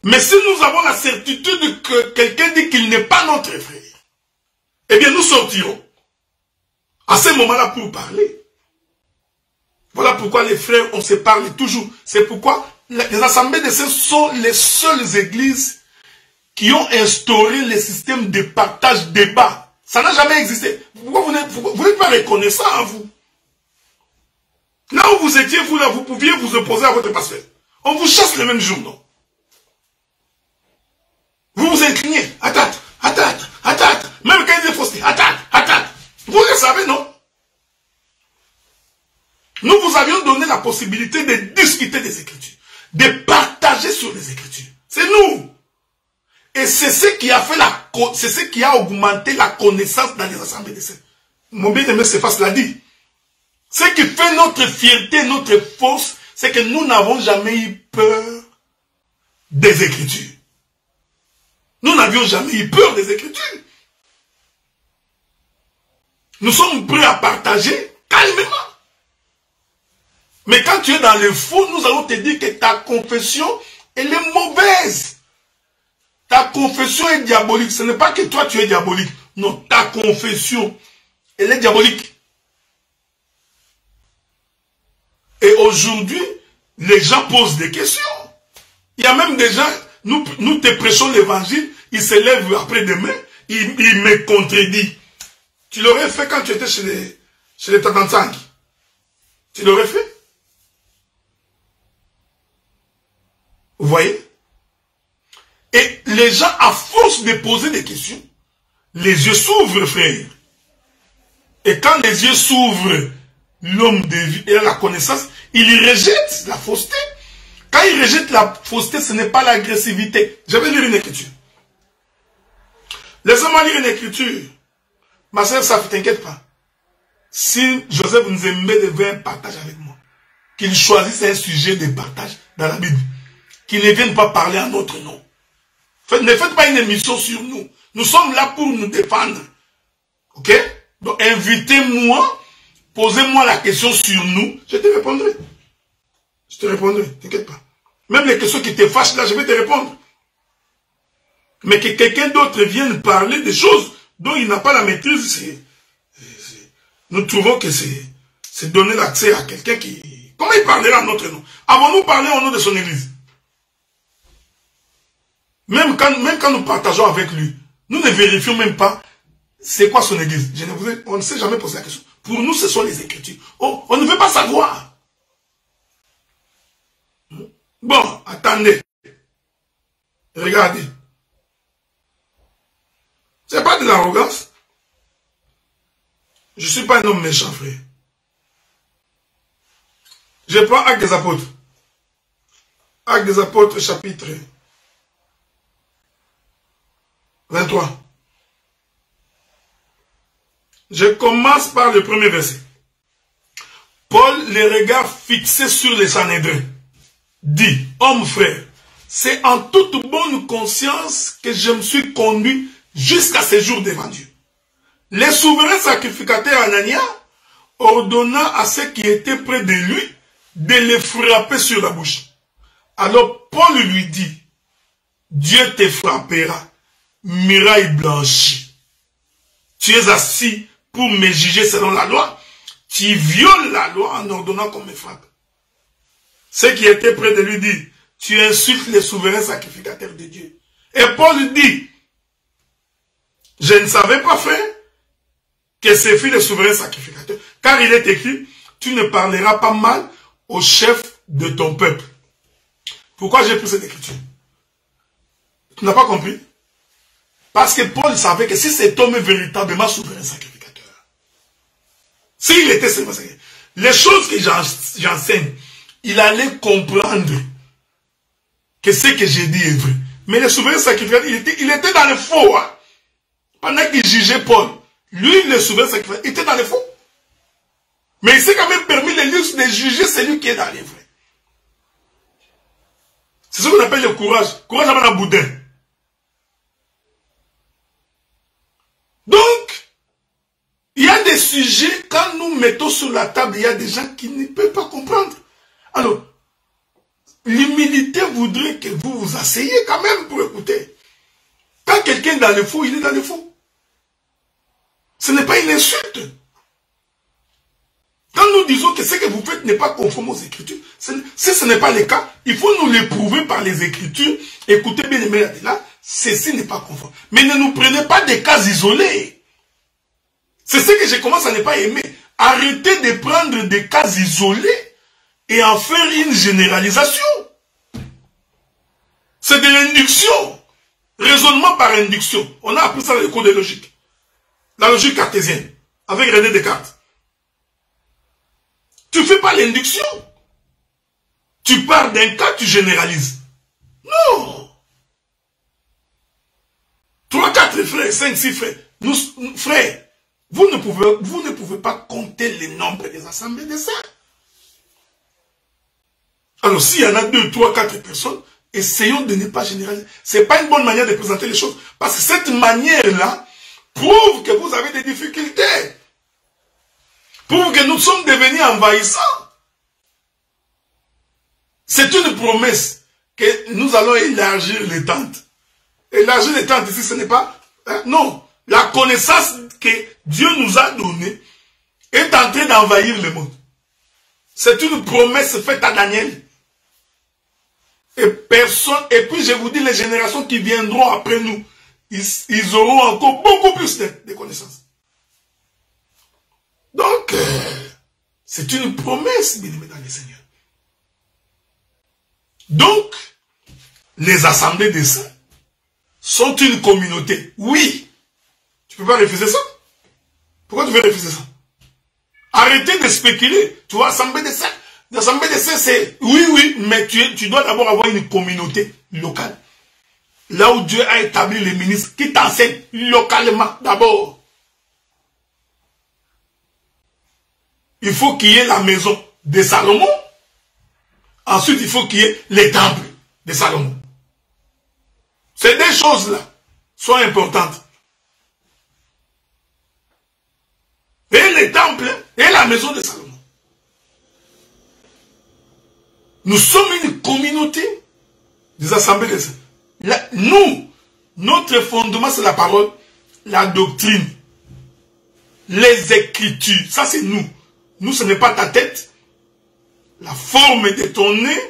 Mais si nous avons la certitude que quelqu'un dit qu'il n'est pas notre frère, eh bien nous sortirons à ce moment-là pour parler. Voilà pourquoi les frères, on se parle toujours. C'est pourquoi les assemblées de saints sont les seules églises qui ont instauré le système de partage débat. Ça n'a jamais existé. Pourquoi vous n'êtes pas reconnaissant à vous? Là où vous étiez, vous là, vous pouviez vous opposer à votre pasteur. On vous chasse le même jour, non? Vous vous inclinez. Attends. Même quand il est fausté. Attends. Vous le savez, non? Nous vous avions donné la possibilité de discuter des Écritures, de partager sur les Écritures. C'est nous. Et c'est ce qui a fait c'est ce qui a augmenté la connaissance dans les assemblées des saints. Mon bien-aimé Céphas l'a dit. Ce qui fait notre fierté, notre force, c'est que nous n'avons jamais eu peur des Écritures. Nous n'avions jamais eu peur des Écritures. Nous sommes prêts à partager calmement. Mais quand tu es dans le faux, nous allons te dire que ta confession, elle est mauvaise. Ta confession est diabolique. Ce n'est pas que toi tu es diabolique. Non, ta confession, elle est diabolique. Et aujourd'hui, les gens posent des questions. Il y a même des gens, nous te prêchons l'évangile, il se lève après-demain, il me contredit. Tu l'aurais fait quand tu étais chez les Tatantangi. Tu l'aurais fait. Vous voyez? Et les gens, à force de poser des questions, les yeux s'ouvrent, frère. Et quand les yeux s'ouvrent, l'homme de vie et la connaissance, il rejette la fausseté. Quand il rejette la fausseté, ce n'est pas l'agressivité. Je vais lire une écriture. Laissez-moi lire une écriture. Ma soeur, ça ne t'inquiète pas. Si Joseph nous aimait de faire un partage avec moi, qu'il choisisse un sujet de partage dans la Bible, qu'il ne vienne pas parler en notre nom. Ne faites pas une émission sur nous. Nous sommes là pour nous défendre. Ok? Donc invitez-moi, posez-moi la question sur nous, je te répondrai. Je te répondrai, t'inquiète pas. Même les questions qui te fâchent là, je vais te répondre. Mais que quelqu'un d'autre vienne parler des choses dont il n'a pas la maîtrise, nous trouvons que c'est donner l'accès à quelqu'un qui... Comment il parlera en notre nom? Avons-nous parlé au nom de son église? Même quand nous partageons avec lui, nous ne vérifions même pas c'est quoi son église. On ne s'est jamais posé la question. Pour nous, ce sont les Écritures. On ne veut pas savoir. Bon, attendez. Regardez. C'est pas de l'arrogance. Je ne suis pas un homme méchant, frère. Je prends Actes des Apôtres. Actes des Apôtres, chapitre 23. Je commence par le premier verset. Paul, les regards fixés sur les Sanhédrins, dit, homme frère, c'est en toute bonne conscience que je me suis conduit jusqu'à ce jour devant Dieu. Les souverains sacrificateurs Anania ordonna à ceux qui étaient près de lui de les frapper sur la bouche. Alors Paul lui dit, Dieu te frappera, muraille blanchie. Tu es assis pour me juger selon la loi. Tu violes la loi en ordonnant qu'on me frappe. Ceux qui étaient près de lui disent, tu insultes les souverains sacrificateurs de Dieu. Et Paul dit, je ne savais pas, frère, que ce fut les souverains sacrificateurs. Car il est écrit, tu ne parleras pas mal au chef de ton peuple. Pourquoi j'ai pris cette écriture? Tu n'as pas compris? Parce que Paul savait que si cet homme est véritablement souverain sacrificateur, s'il était seulement sacrificateur, les choses que j'enseigne, il allait comprendre que ce que j'ai dit est vrai. Mais les souverains sacrificateurs, il était dans le faux. Hein? Pendant qu'il jugeait Paul, lui, le souverain sacrificateur, était dans le faux. Mais il s'est quand même permis le luxe de juger celui qui est dans les vrais. C'est ce qu'on appelle le courage. Courage avant un boudin. Donc, il y a des sujets, quand nous mettons sur la table, il y a des gens qui ne peuvent pas comprendre. Alors, l'humilité voudrait que vous vous asseyez quand même pour écouter. Quand quelqu'un est dans le faux, il est dans le faux. Ce n'est pas une insulte. Quand nous disons que ce que vous faites n'est pas conforme aux Écritures, si ce n'est pas le cas, il faut nous le prouver par les Écritures. Écoutez bien, les là, ceci n'est pas conforme. Mais ne nous prenez pas des cas isolés. C'est ce que je commence à ne pas aimer. Arrêtez de prendre des cas isolés et en faire une généralisation. C'est de l'induction. Raisonnement par induction. On a appris ça dans les cours de logique. La logique cartésienne. Avec René Descartes. Tu ne fais pas l'induction. Tu pars d'un cas, tu généralises. Non. 3, 4 frères, 5, 6 frères. Frères, vous ne pouvez pas compter le nombre des assemblées de saints. Alors, s'il y en a 2, 3, 4 personnes, essayons de ne pas généraliser. Ce n'est pas une bonne manière de présenter les choses. Parce que cette manière-là prouve que vous avez des difficultés. Prouve que nous sommes devenus envahissants. C'est une promesse que nous allons élargir les tentes. Élargir les tentes ici, ce n'est pas... non. La connaissance que Dieu nous a donnée est en train d'envahir le monde. C'est une promesse faite à Daniel. Et personne, et puis je vous dis, les générations qui viendront après nous, ils auront encore beaucoup plus de connaissances. Donc, c'est une promesse, bien-aimés dans le Seigneur. Donc, les assemblées des saints sont une communauté. Oui. Tu ne peux pas refuser ça. Pourquoi tu veux refuser ça? Arrêtez de spéculer. Tu vois, assemblée des saints. L'assemblée des saints, c'est... Oui, mais tu dois d'abord avoir une communauté locale. Là où Dieu a établi les ministres qui t'enseignent localement d'abord. Il faut qu'il y ait la maison de Salomon. Ensuite, il faut qu'il y ait les temples de Salomon. Ces deux choses-là sont importantes. Et les temples et la maison de Salomon. Nous sommes une communauté des assemblées des saints. Nous, notre fondement, c'est la parole, la doctrine, les écritures. Ça, c'est nous. Nous, ce n'est pas ta tête, la forme de ton nez,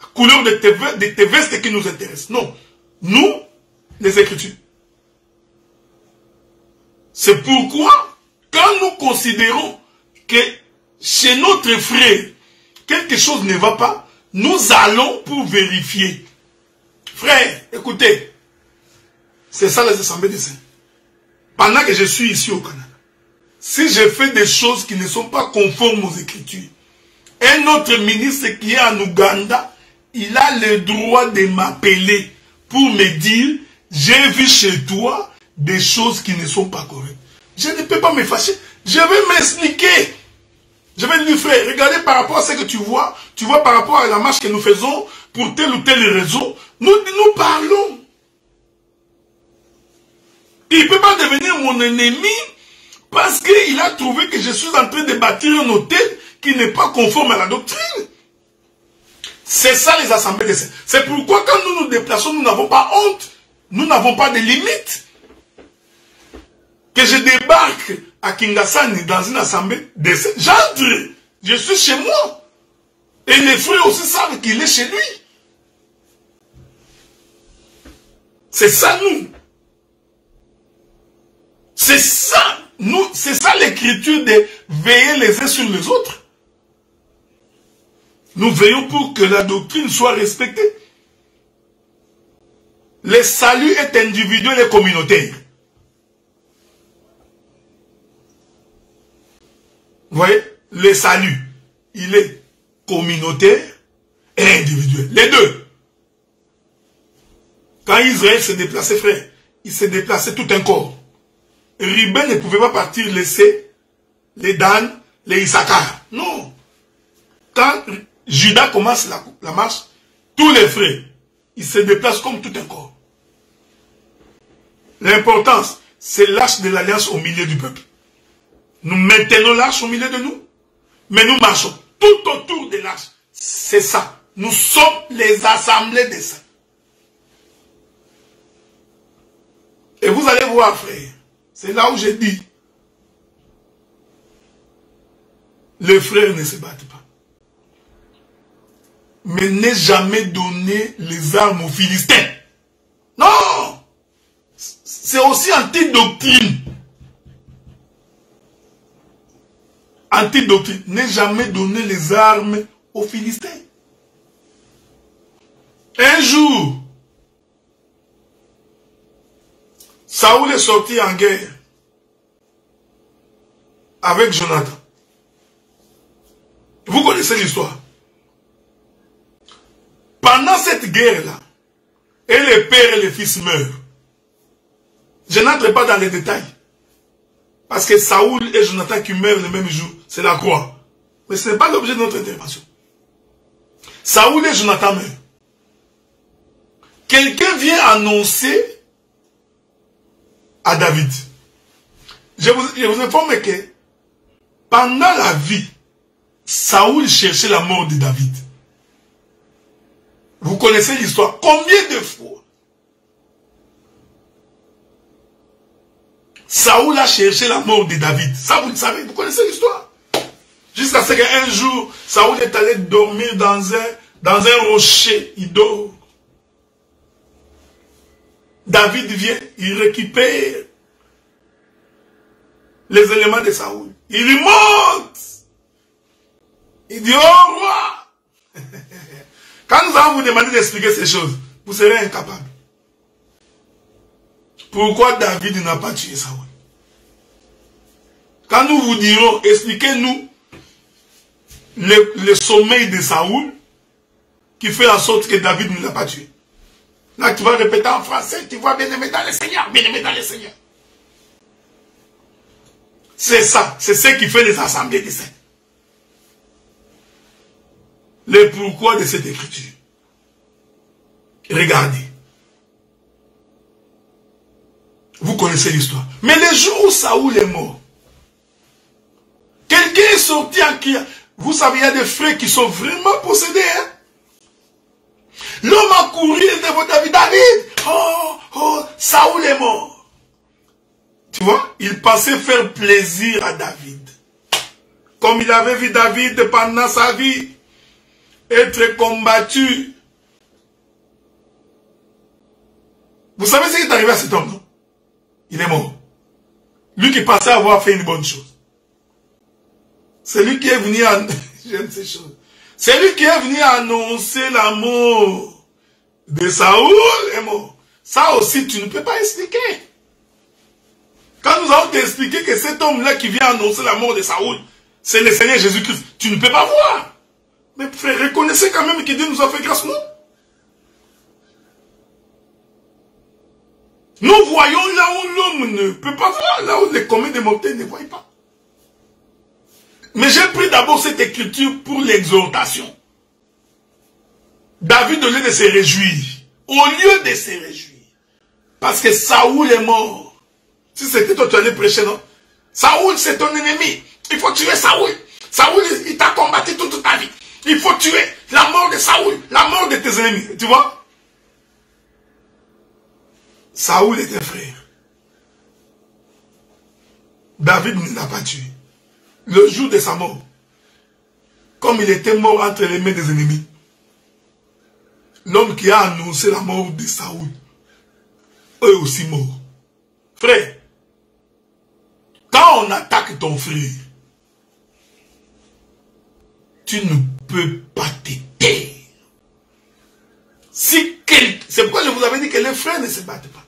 la couleur de tes vestes qui nous intéresse. Non. Nous, les écritures. C'est pourquoi, quand nous considérons que chez notre frère, quelque chose ne va pas, nous allons pour vérifier. Frère, écoutez, c'est ça les assemblées des saints. Pendant que je suis ici au Canada, si je fais des choses qui ne sont pas conformes aux Écritures, un autre ministre qui est en Ouganda, il a le droit de m'appeler pour me dire, j'ai vu chez toi des choses qui ne sont pas correctes. Je ne peux pas me fâcher. Je vais m'expliquer. Je vais lui faire, regardez par rapport à ce que tu vois par rapport à la marche que nous faisons pour telle ou telle raison, nous parlons. Il ne peut pas devenir mon ennemi parce qu'il a trouvé que je suis en train de bâtir un hôtel qui n'est pas conforme à la doctrine. C'est ça les assemblées des saints. C'est pourquoi quand nous nous déplaçons, nous n'avons pas honte. Nous n'avons pas de limites. Que je débarque à Kingasani dans une assemblée des saints, j'entre. Je suis chez moi. Et les frères aussi savent qu'il est chez lui. C'est ça nous. C'est ça, nous, c'est ça l'écriture de veiller les uns sur les autres. Nous veillons pour que la doctrine soit respectée. Le salut est individuel et communautaire. Vous voyez, le salut, il est communautaire et individuel. Les deux. Quand Israël s'est déplacé, frère, il s'est déplacé tout un corps. Ruben ne pouvait pas partir laisser les Dan, les Issachar. Non. Quand Judas commence la marche, tous les frères, ils se déplacent comme tout un corps. L'importance, c'est l'arche de l'alliance au milieu du peuple. Nous maintenons l'arche au milieu de nous, mais nous marchons tout autour de l'arche. C'est ça. Nous sommes les assemblées des saints. Et vous allez voir, frère, c'est là où je dis, les frères ne se battent pas. Mais ne jamais donner les armes aux Philistins. Non! C'est aussi anti-doctrine. Anti-doctrine. Ne jamais donner les armes aux Philistins. Un jour, Saoul est sorti en guerre avec Jonathan. Vous connaissez l'histoire. Pendant cette guerre-là, et les pères et les fils meurent. Je n'entre pas dans les détails. Parce que Saoul et Jonathan qui meurent le même jour, c'est la croix. Mais ce n'est pas l'objet de notre intervention. Saoul et Jonathan meurent. Quelqu'un vient annoncer à David. Je vous informe que pendant la vie, Saoul cherchait la mort de David. Vous connaissez l'histoire. Combien de fois Saoul a cherché la mort de David? Ça, vous le savez, vous connaissez l'histoire. Jusqu'à ce qu'un jour, Saoul est allé dormir dans dans un rocher, il dort. David vient, il récupère les éléments de Saoul. Il lui monte. Il dit, oh roi. Quand nous allons vous demander d'expliquer ces choses, vous serez incapable. Pourquoi David n'a pas tué Saoul? Quand nous vous dirons, expliquez-nous le sommeil de Saoul qui fait en sorte que David ne l'a pas tué. Là, tu vas répéter en français, tu vois, bien-aimé dans le Seigneur, bien-aimé dans le Seigneur. C'est ça, c'est ce qui fait les assemblées des saints. Le pourquoi de cette écriture. Regardez. Vous connaissez l'histoire. Mais le jour où Saoul est mort, quelqu'un est sorti en criant. Vous savez, il y a des frères qui sont vraiment possédés. Hein? L'homme a couru devant David. David, oh, Saoul est mort. Tu vois, il pensait faire plaisir à David. Comme il avait vu David pendant sa vie être combattu. Vous savez ce qui est arrivé à cet homme, non? Il est mort. Lui qui pensait avoir fait une bonne chose. C'est lui qui est venu j'aime ces choses. C'est lui qui est venu annoncer la mort de Saoul est mort. Ça aussi, tu ne peux pas expliquer. Quand nous allons t'expliquer que cet homme-là qui vient annoncer la mort de Saoul, c'est le Seigneur Jésus-Christ, tu ne peux pas voir. Mais frère, reconnaissez quand même que Dieu nous a fait grâce, non? Nous voyons là où l'homme ne peut pas voir, là où les communs des mortels ne voient pas. Mais j'ai pris d'abord cette écriture pour l'exhortation. David, au lieu de se réjouir, parce que Saoul est mort. Si c'était toi, tu allais prêcher, non? Saoul, c'est ton ennemi. Il faut tuer Saoul. Saoul, il t'a combattu toute ta vie. Il faut tuer la mort de Saoul, la mort de tes ennemis. Tu vois? Saoul était frère. David ne l'a pas tué. Le jour de sa mort, comme il était mort entre les mains des ennemis, l'homme qui a annoncé la mort de Saoul, eux aussi morts. Frère, quand on attaque ton frère, tu ne peux pas te taire. C'est pourquoi je vous avais dit que les frères ne se battent pas.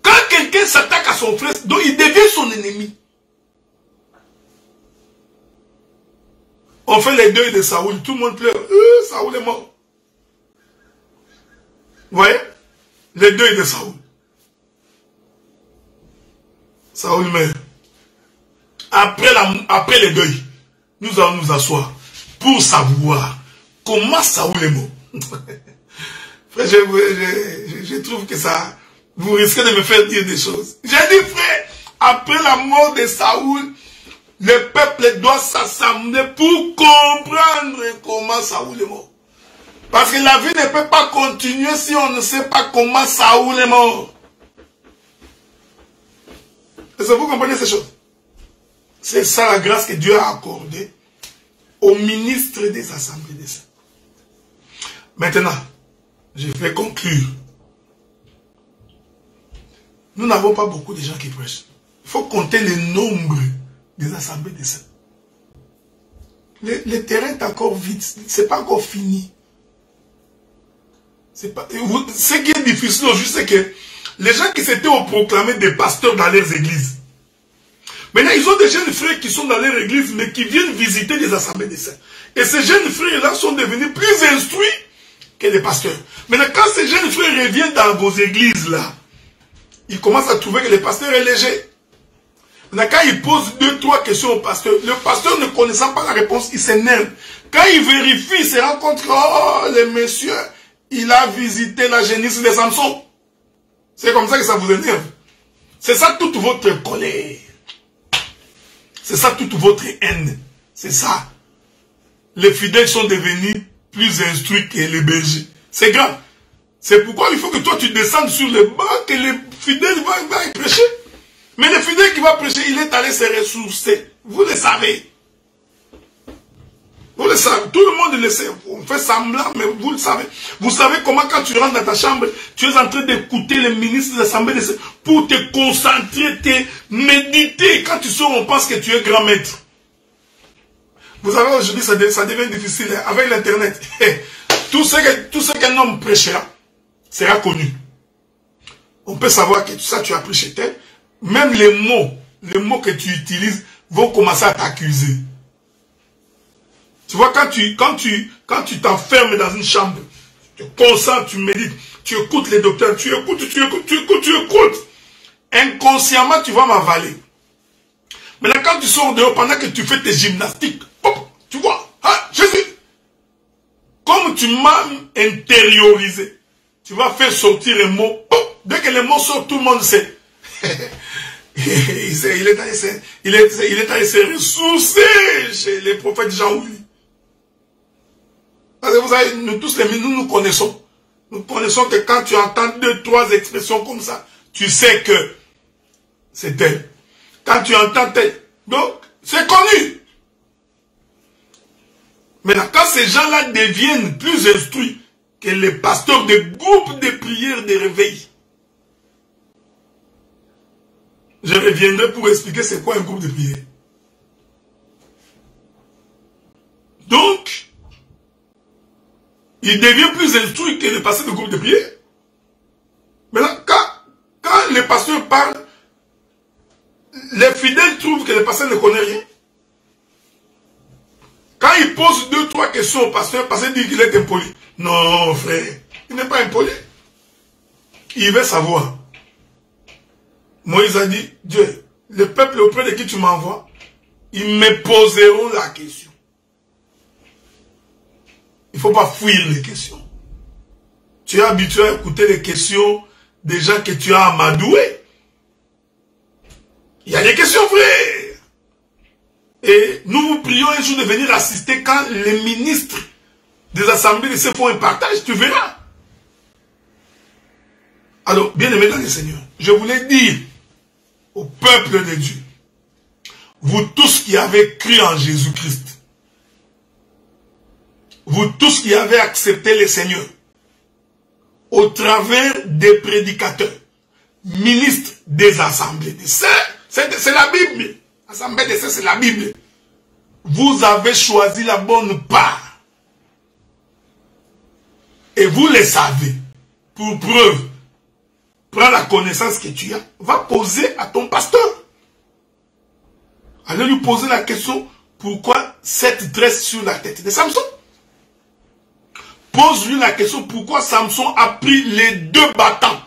Quand quelqu'un s'attaque à son frère, donc il devient son ennemi. On fait les deuils de Saoul, tout le monde pleure. Saoul est mort. Vous voyez? Les deuils de Saoul. Saoul meurt. Après les deuils, nous allons nous asseoir pour savoir comment Saoul est mort. Frère, je trouve que ça, vous risquez de me faire dire des choses. J'ai dit, frère, après la mort de Saoul, le peuple doit s'assembler pour comprendre comment Saoul est mort. Parce que la vie ne peut pas continuer si on ne sait pas comment Saoul est mort. Est-ce que vous comprenez ces choses? C'est ça la grâce que Dieu a accordée aux ministres des assemblées des saints. Maintenant, je vais conclure. Nous n'avons pas beaucoup de gens qui prêchent. Il faut compter le nombre des assemblées des saints. Le terrain est encore vide. Ce n'est pas encore fini. Ce qui est difficile aujourd'hui, c'est que les gens qui s'étaient proclamés des pasteurs dans leurs églises, maintenant ils ont des jeunes frères qui sont dans leur église, mais qui viennent visiter les assemblées des saints. Et ces jeunes frères-là sont devenus plus instruits que les pasteurs. Maintenant, quand ces jeunes frères reviennent dans vos églises-là, ils commencent à trouver que le pasteur est léger. Maintenant, quand ils posent 2-3 questions au pasteur, le pasteur ne connaissant pas la réponse, il s'énerve. Quand il vérifie, il se rend compte que, oh, le monsieur, il a visité la génisse de Samson. C'est comme ça que ça vous énerve. C'est ça toute votre colère. C'est ça toute votre haine. C'est ça. Les fidèles sont devenus plus instruits que les bergers. C'est grave. C'est pourquoi il faut que toi tu descendes sur le banc, que les fidèles vont y prêcher. Mais le fidèle qui va prêcher, il est allé se ressourcer. Vous le savez. Vous le savez, tout le monde le sait. On fait semblant, mais vous le savez. Vous savez comment quand tu rentres dans ta chambre, tu es en train d'écouter les ministres de l'Assemblée pour te concentrer, te méditer. Quand tu sors, on pense que tu es grand maître. Vous savez, aujourd'hui, ça devient difficile avec l'Internet. Tout ce qu'un homme prêchera sera connu. On peut savoir que tout ça, tu as pris chez toi. Même les mots que tu utilises vont commencer à t'accuser. Tu vois, quand tu t'enfermes dans une chambre, tu te concentres, tu médites, tu écoutes les docteurs, tu écoutes. Inconsciemment, tu vas m'avaler. Maintenant, quand tu sors dehors, pendant que tu fais tes gymnastiques, hop, tu vois, ah, Jésus, comme tu m'as intériorisé, tu vas faire sortir un mot, hop, dès que les mots sortent, tout le monde sait. il est allé se ressourcer chez les prophètes Jean-Willy. Parce que vous savez, nous tous nous connaissons. Nous connaissons que quand tu entends 2, 3 expressions comme ça, tu sais que c'est tel. Quand tu entends tel. Donc, c'est connu. Maintenant, quand ces gens-là deviennent plus instruits que les pasteurs de groupes de prière de réveil, je reviendrai pour expliquer c'est quoi un groupe de prière. Donc, il devient plus instruit que les pasteurs de groupe de prière. Maintenant, quand les pasteurs parlent, les fidèles trouvent que le pasteur ne connaît rien. Quand il pose 2, 3 questions au pasteur, le pasteur dit qu'il est impoli. Non, frère, il n'est pas impoli. Il veut savoir. Moïse a dit, Dieu, le peuple auprès de qui tu m'envoies, ils me poseront la question. Il ne faut pas fuir les questions. Tu es habitué à écouter les questions des gens que tu as amadoués. Il y a des questions vraies. Et nous vous prions un jour de venir assister quand les ministres des assemblées se font un partage, tu verras. Alors, bien aimés dans le Seigneur, je voulais dire au peuple de Dieu, vous tous qui avez cru en Jésus-Christ, vous tous qui avez accepté le Seigneur, au travers des prédicateurs, ministres des assemblées, c'est la Bible. Assemblée de c'est la Bible. Vous avez choisi la bonne part. Et vous le savez. Pour preuve, prends la connaissance que tu as. Va poser à ton pasteur. Allez lui poser la question, pourquoi cette tresse sur la tête de Samson? Pose-lui la question, pourquoi Samson a pris les 2 bâtons?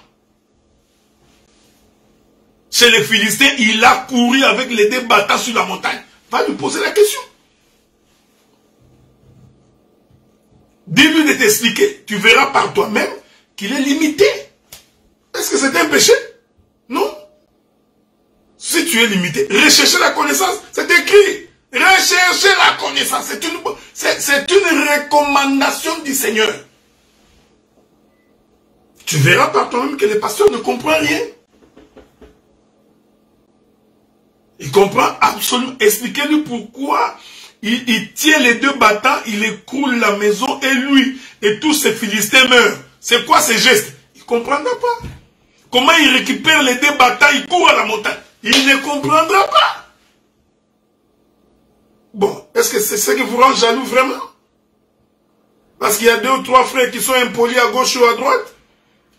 Chez les Philistins, il a couru avec les 2 bâtons sur la montagne. Va lui poser la question. Dis-lui de t'expliquer. Tu verras par toi-même qu'il est limité. Est-ce que c'est un péché? Non. Si tu es limité, recherchez la connaissance. C'est écrit. Recherchez la connaissance. C'est une recommandation du Seigneur. Tu verras par toi-même que le pasteur ne comprend rien. Il comprend absolument. Expliquez-lui pourquoi il tient les 2 bâtons, il écroule la maison et lui et tous ces Philistins meurent. C'est quoi ces gestes? Il ne comprendra pas. Comment il récupère les 2 bâtons, il court à la montagne? Il ne comprendra pas. Bon, est-ce que c'est ce qui vous rend jaloux vraiment? Parce qu'il y a 2 ou 3 frères qui sont impolis à gauche ou à droite.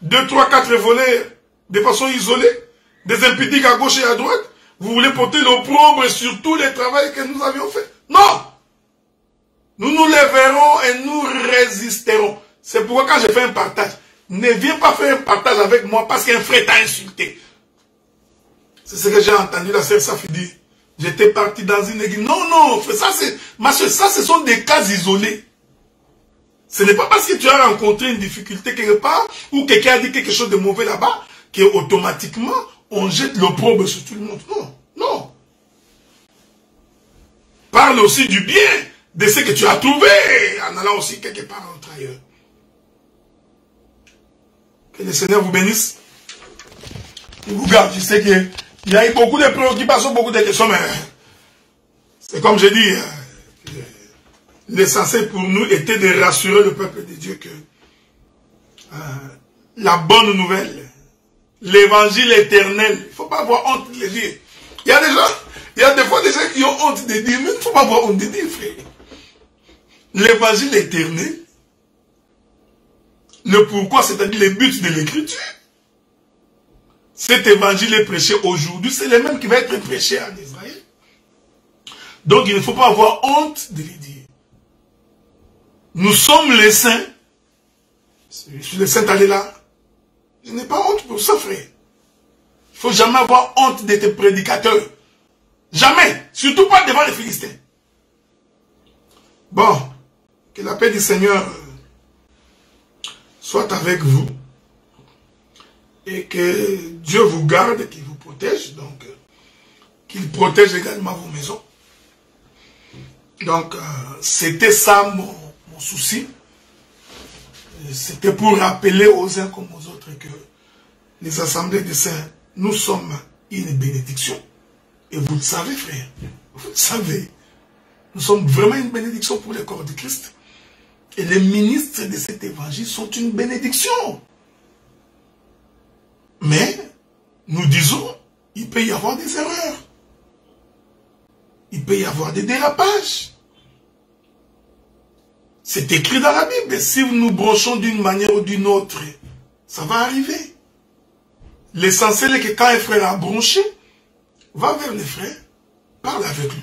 2, 3, 4 volets de façon isolée. Des impudiques à gauche et à droite. Vous voulez porter l'opprobre sur tous les travaux que nous avions fait? Non! Nous nous lèverons et nous résisterons. C'est pourquoi quand je fais un partage, ne viens pas faire un partage avec moi parce qu'un frère t'a insulté. C'est ce que j'ai entendu la sœur Safi dire. J'étais parti dans une église. Non, non, ça c'est, ma soeur, ça ce sont des cas isolés. Ce n'est pas parce que tu as rencontré une difficulté quelque part ou quelqu'un a dit quelque chose de mauvais là-bas qu'automatiquement on jette l'opprobre sur tout le monde. Non, non. Parle aussi du bien de ce que tu as trouvé en allant aussi quelque part ailleurs. Que le Seigneur vous bénisse. Il vous garde. Je sais qu'il y a eu beaucoup de préoccupations, beaucoup de questions, mais c'est comme je dis, l'essentiel pour nous était de rassurer le peuple de Dieu que la bonne nouvelle, l'évangile éternel, il ne faut pas avoir honte de le dire. Il y a des gens, il y a des fois des gens qui ont honte de dire, mais il ne faut pas avoir honte de dire, frère. L'évangile éternel, le pourquoi, c'est-à-dire les buts de l'écriture. Cet évangile est prêché aujourd'hui, c'est le même qui va être prêché en Israël. Donc il ne faut pas avoir honte de le dire. Nous sommes les saints. Je suis le saint allé là. Je n'ai pas honte pour ça, frère. Il ne faut jamais avoir honte d'être prédicateur. Jamais. Surtout pas devant les Philistins. Bon. Que la paix du Seigneur soit avec vous. Et que Dieu vous garde, qu'il vous protège. Donc, qu'il protège également vos maisons. Donc, c'était ça mon souci. C'était pour rappeler aux uns comme aux autres que les assemblées des saints, nous sommes une bénédiction. Et vous le savez, frère. Vous le savez. Nous sommes vraiment une bénédiction pour le corps de Christ. Et les ministres de cet évangile sont une bénédiction. Mais, nous disons, il peut y avoir des erreurs. Il peut y avoir des dérapages. C'est écrit dans la Bible. Si nous branchons d'une manière ou d'une autre, ça va arriver. L'essentiel est que quand un frère a branché, va vers les frères, parle avec lui.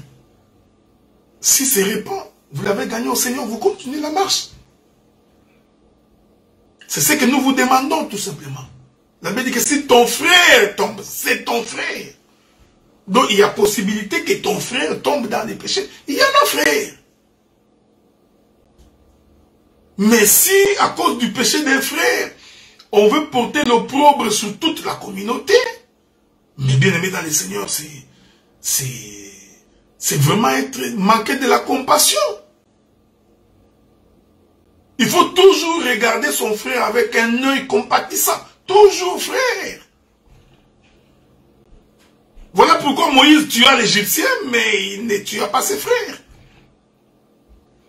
Si c'est répand, vous l'avez gagné au Seigneur, vous continuez la marche. C'est ce que nous vous demandons tout simplement. La Bible dit que si ton frère tombe, c'est ton frère. Donc il y a possibilité que ton frère tombe dans les péchés. Il y en a, frère. Mais si, à cause du péché d'un frère, on veut porter l'opprobre sur toute la communauté, mais bien aimé dans le Seigneur, c'est vraiment manquer de la compassion. Il faut toujours regarder son frère avec un œil compatissant. Toujours, frère. Voilà pourquoi Moïse tua l'Égyptien, mais il ne tua pas ses frères.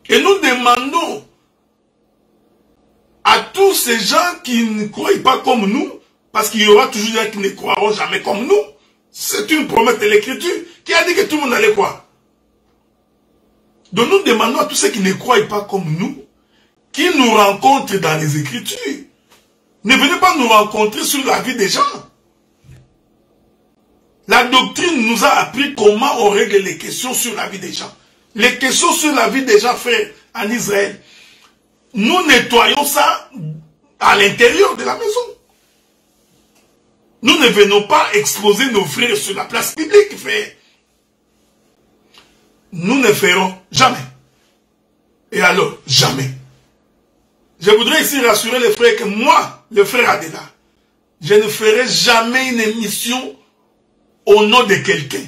Et nous demandons à tous ces gens qui ne croient pas comme nous, parce qu'il y aura toujours des gens qui ne croiront jamais comme nous. C'est une promesse de l'Écriture qui a dit que tout le monde allait croire. Donc nous demandons à tous ceux qui ne croient pas comme nous, qu'ils nous rencontrent dans les Écritures. Ne venez pas nous rencontrer sur la vie des gens. La doctrine nous a appris comment on règle les questions sur la vie des gens. Les questions sur la vie des gens, frères, en Israël. Nous nettoyons ça à l'intérieur de la maison. Nous ne venons pas exposer nos frères sur la place publique, frère. Nous ne ferons jamais. Et alors, jamais. Je voudrais ici rassurer les frères que moi, le frère Adela, je ne ferai jamais une émission au nom de quelqu'un.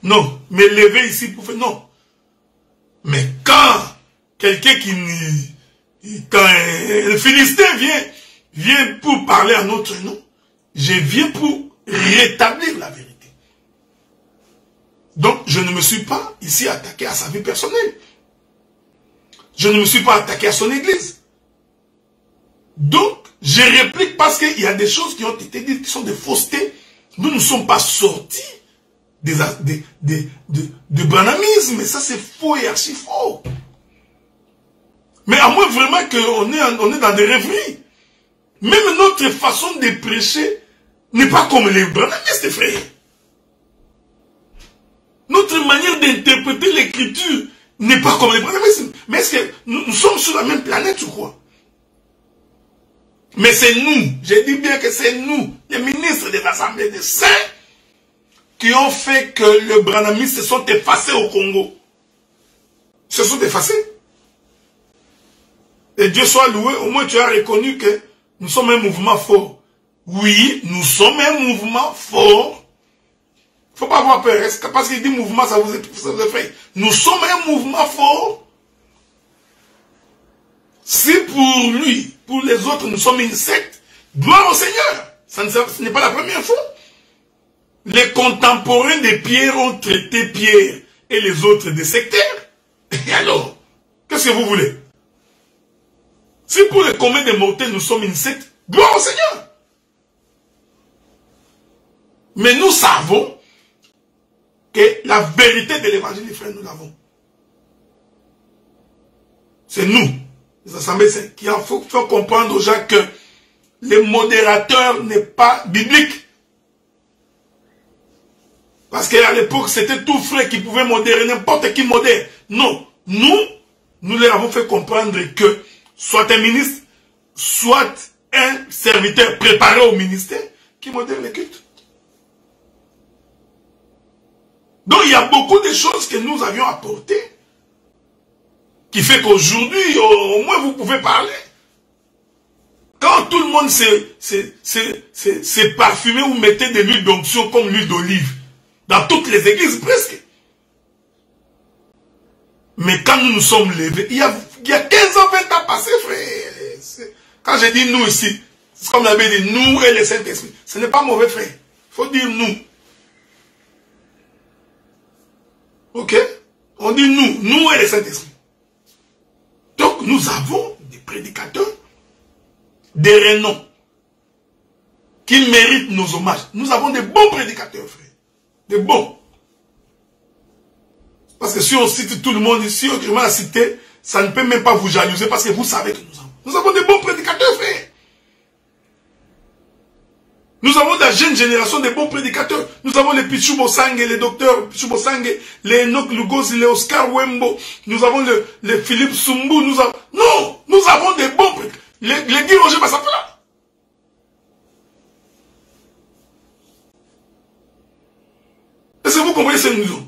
Non, me lever ici pour faire... Non. Mais quand quelqu'un quand un Philistin vient pour parler à notre nom, je viens pour rétablir la vérité. Donc, je ne me suis pas ici attaqué à sa vie personnelle. Je ne me suis pas attaqué à son église. Donc, je réplique parce qu'il y a des choses qui ont été dites qui sont des faussetés. Nous ne sommes pas sortis de branhamisme. Ça, c'est faux et archi faux. Mais à moins vraiment qu'on est dans des rêveries. Même notre façon de prêcher n'est pas comme les branhamistes, frères. Notre manière d'interpréter l'écriture n'est pas comme les branhamistes. Mais est-ce que nous sommes sur la même planète ou quoi? Mais c'est nous, je dis bien que c'est nous, les ministres des assemblées des saints, qui ont fait que les branhamistes se sont effacés au Congo. Se sont effacés. Et Dieu soit loué, au moins tu as reconnu que nous sommes un mouvement fort. Oui, nous sommes un mouvement fort. Il ne faut pas avoir peur, parce qu'il dit mouvement, ça vous effraie. Nous sommes un mouvement fort. Si pour lui, pour les autres, nous sommes une secte, gloire au Seigneur. Ce n'est pas la première fois. Les contemporains de Pierre ont traité Pierre et les autres des sectaires. Et alors, qu'est-ce que vous voulez? Si pour le commun des mortels, nous sommes une secte, gloire au Seigneur. Mais nous savons que la vérité de l'évangile, les frères, nous l'avons. C'est nous, les assemblées, qui en faut comprendre aux gens que le modérateur n'est pas biblique. Parce qu'à l'époque, c'était tout frais qui pouvait modérer, n'importe qui modère. Non, nous leur avons fait comprendre que soit un ministre, soit un serviteur préparé au ministère qui modère les cultes. Donc il y a beaucoup de choses que nous avions apportées qui fait qu'aujourd'hui, au moins vous pouvez parler. Quand tout le monde s'est parfumé ou mettait de l'huile d'onction comme l'huile d'olive, dans toutes les églises presque. Mais quand nous nous sommes levés, il y a 15 ans, 20 ans passés, frère. Quand je dis nous ici, c'est comme l'avait dit, nous et le Saint-Esprit. Ce n'est pas mauvais, frère. Il faut dire nous. Ok? On dit nous et le Saint-Esprit. Donc nous avons des prédicateurs, des renoms, qui méritent nos hommages. Nous avons des bons prédicateurs, frère. Des bons. Parce que si on cite tout le monde ici, je vais la citer, ça ne peut même pas vous jalouser parce que vous savez que nous avons des bons prédicateurs, frère. Nous avons de la jeune génération des bons prédicateurs. Nous avons les Pichou Bosangue, les docteurs Pichou Bosangue, les Enoch Lugosi, les Oscar Wembo. Nous avons les Philippe Sumbu. Non, nous avons des bons prédicateurs. Les Guy Roger Bassapela. Est-ce que vous comprenez ce que nous avons?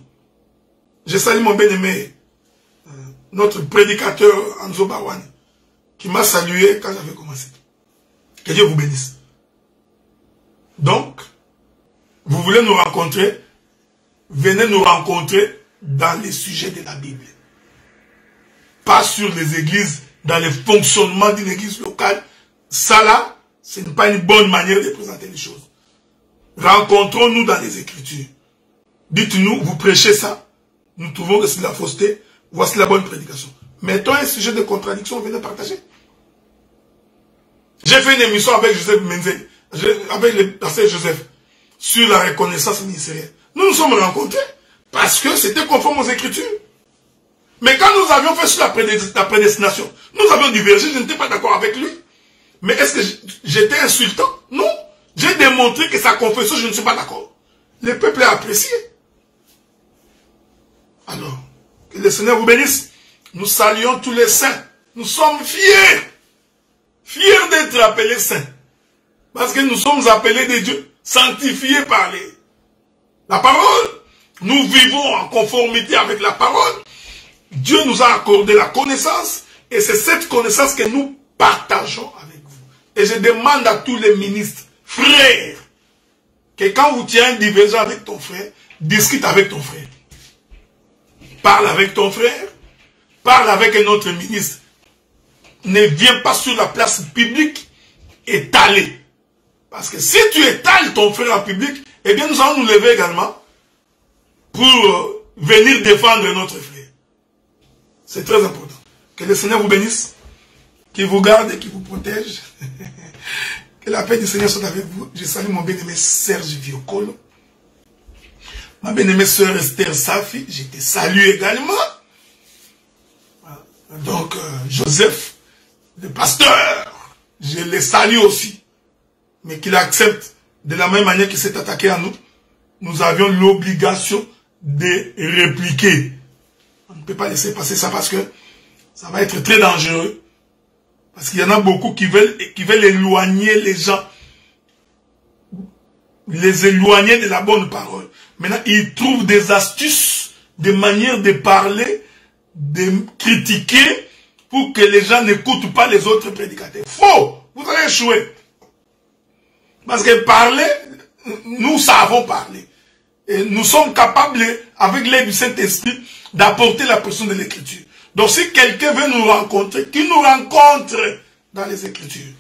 Je salue mon bien-aimé, notre prédicateur Anzo Bawani, qui m'a salué quand j'avais commencé. Que Dieu vous bénisse. Donc, vous voulez nous rencontrer, venez nous rencontrer dans les sujets de la Bible. Pas sur les églises, dans le fonctionnement d'une église locale. Ça là, ce n'est pas une bonne manière de présenter les choses. Rencontrons-nous dans les Écritures. Dites-nous, vous prêchez ça, nous trouvons que c'est de la fausseté, voici la bonne prédication. Mettons un sujet de contradiction, venez partager. J'ai fait une émission avec Joseph Menzel, avec le pasteur Joseph, sur la reconnaissance ministérielle. Nous nous sommes rencontrés parce que c'était conforme aux Écritures. Mais quand nous avions fait sur la prédestination, nous avions divergé, je n'étais pas d'accord avec lui. Mais est-ce que j'étais insultant? Non. J'ai démontré que sa confession, je ne suis pas d'accord. Le peuple a apprécié. Alors, que le Seigneur vous bénisse. Nous saluons tous les saints. Nous sommes fiers. Fiers d'être appelés saints. Parce que nous sommes appelés de Dieu, sanctifiés par la parole. Nous vivons en conformité avec la parole. Dieu nous a accordé la connaissance. Et c'est cette connaissance que nous partageons avec vous. Et je demande à tous les ministres, frères, que quand vous tiens un divergent avec ton frère, discute avec ton frère. Parle avec ton frère. Parle avec un autre ministre. Ne viens pas sur la place publique étaler. Parce que si tu étales ton frère en public, eh bien nous allons nous lever également pour venir défendre notre frère. C'est très important. Que le Seigneur vous bénisse, qu'il vous garde et qu'il vous protège. Que la paix du Seigneur soit avec vous. Je salue mon bien-aimé Serge Viocolo. Ma bien-aimée sœur Esther Safi, je te salue également. Donc, Joseph, le pasteur, je le salue aussi. Mais qu'il accepte de la même manière qu'il s'est attaqué à nous. Nous avions l'obligation de répliquer. On ne peut pas laisser passer ça parce que ça va être très dangereux. Parce qu'il y en a beaucoup qui veulent éloigner les gens. Les éloigner de la bonne parole. Maintenant, ils trouvent des astuces, des manières de parler, de critiquer pour que les gens n'écoutent pas les autres prédicateurs. Faux! Vous allez échouer. Parce que parler, nous savons parler. Et nous sommes capables, avec l'aide du Saint-Esprit, d'apporter la pression de l'Écriture. Donc si quelqu'un veut nous rencontrer, qu'il nous rencontre dans les Écritures.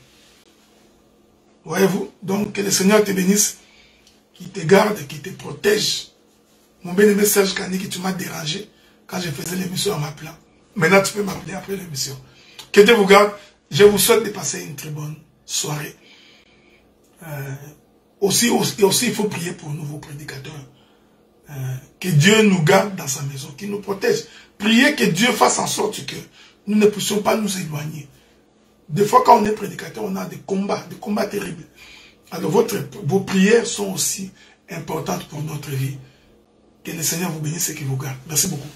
Voyez-vous? Donc que le Seigneur te bénisse, qu'il te garde, qu'il te protège. Mon bien-aimé Serge Kani, que tu m'as dérangé. quand je faisais l'émission en m'appelant. Maintenant, tu peux m'appeler après l'émission. Que Dieu vous garde. Je vous souhaite de passer une très bonne soirée. Aussi, il faut prier pour nous, vos prédicateurs. Que Dieu nous garde dans sa maison, qu'il nous protège. Priez que Dieu fasse en sorte que nous ne puissions pas nous éloigner. Des fois, quand on est prédicateur, on a des combats terribles. Alors, vos prières sont aussi importantes pour notre vie. Que le Seigneur vous bénisse et qu'il vous garde. Merci beaucoup.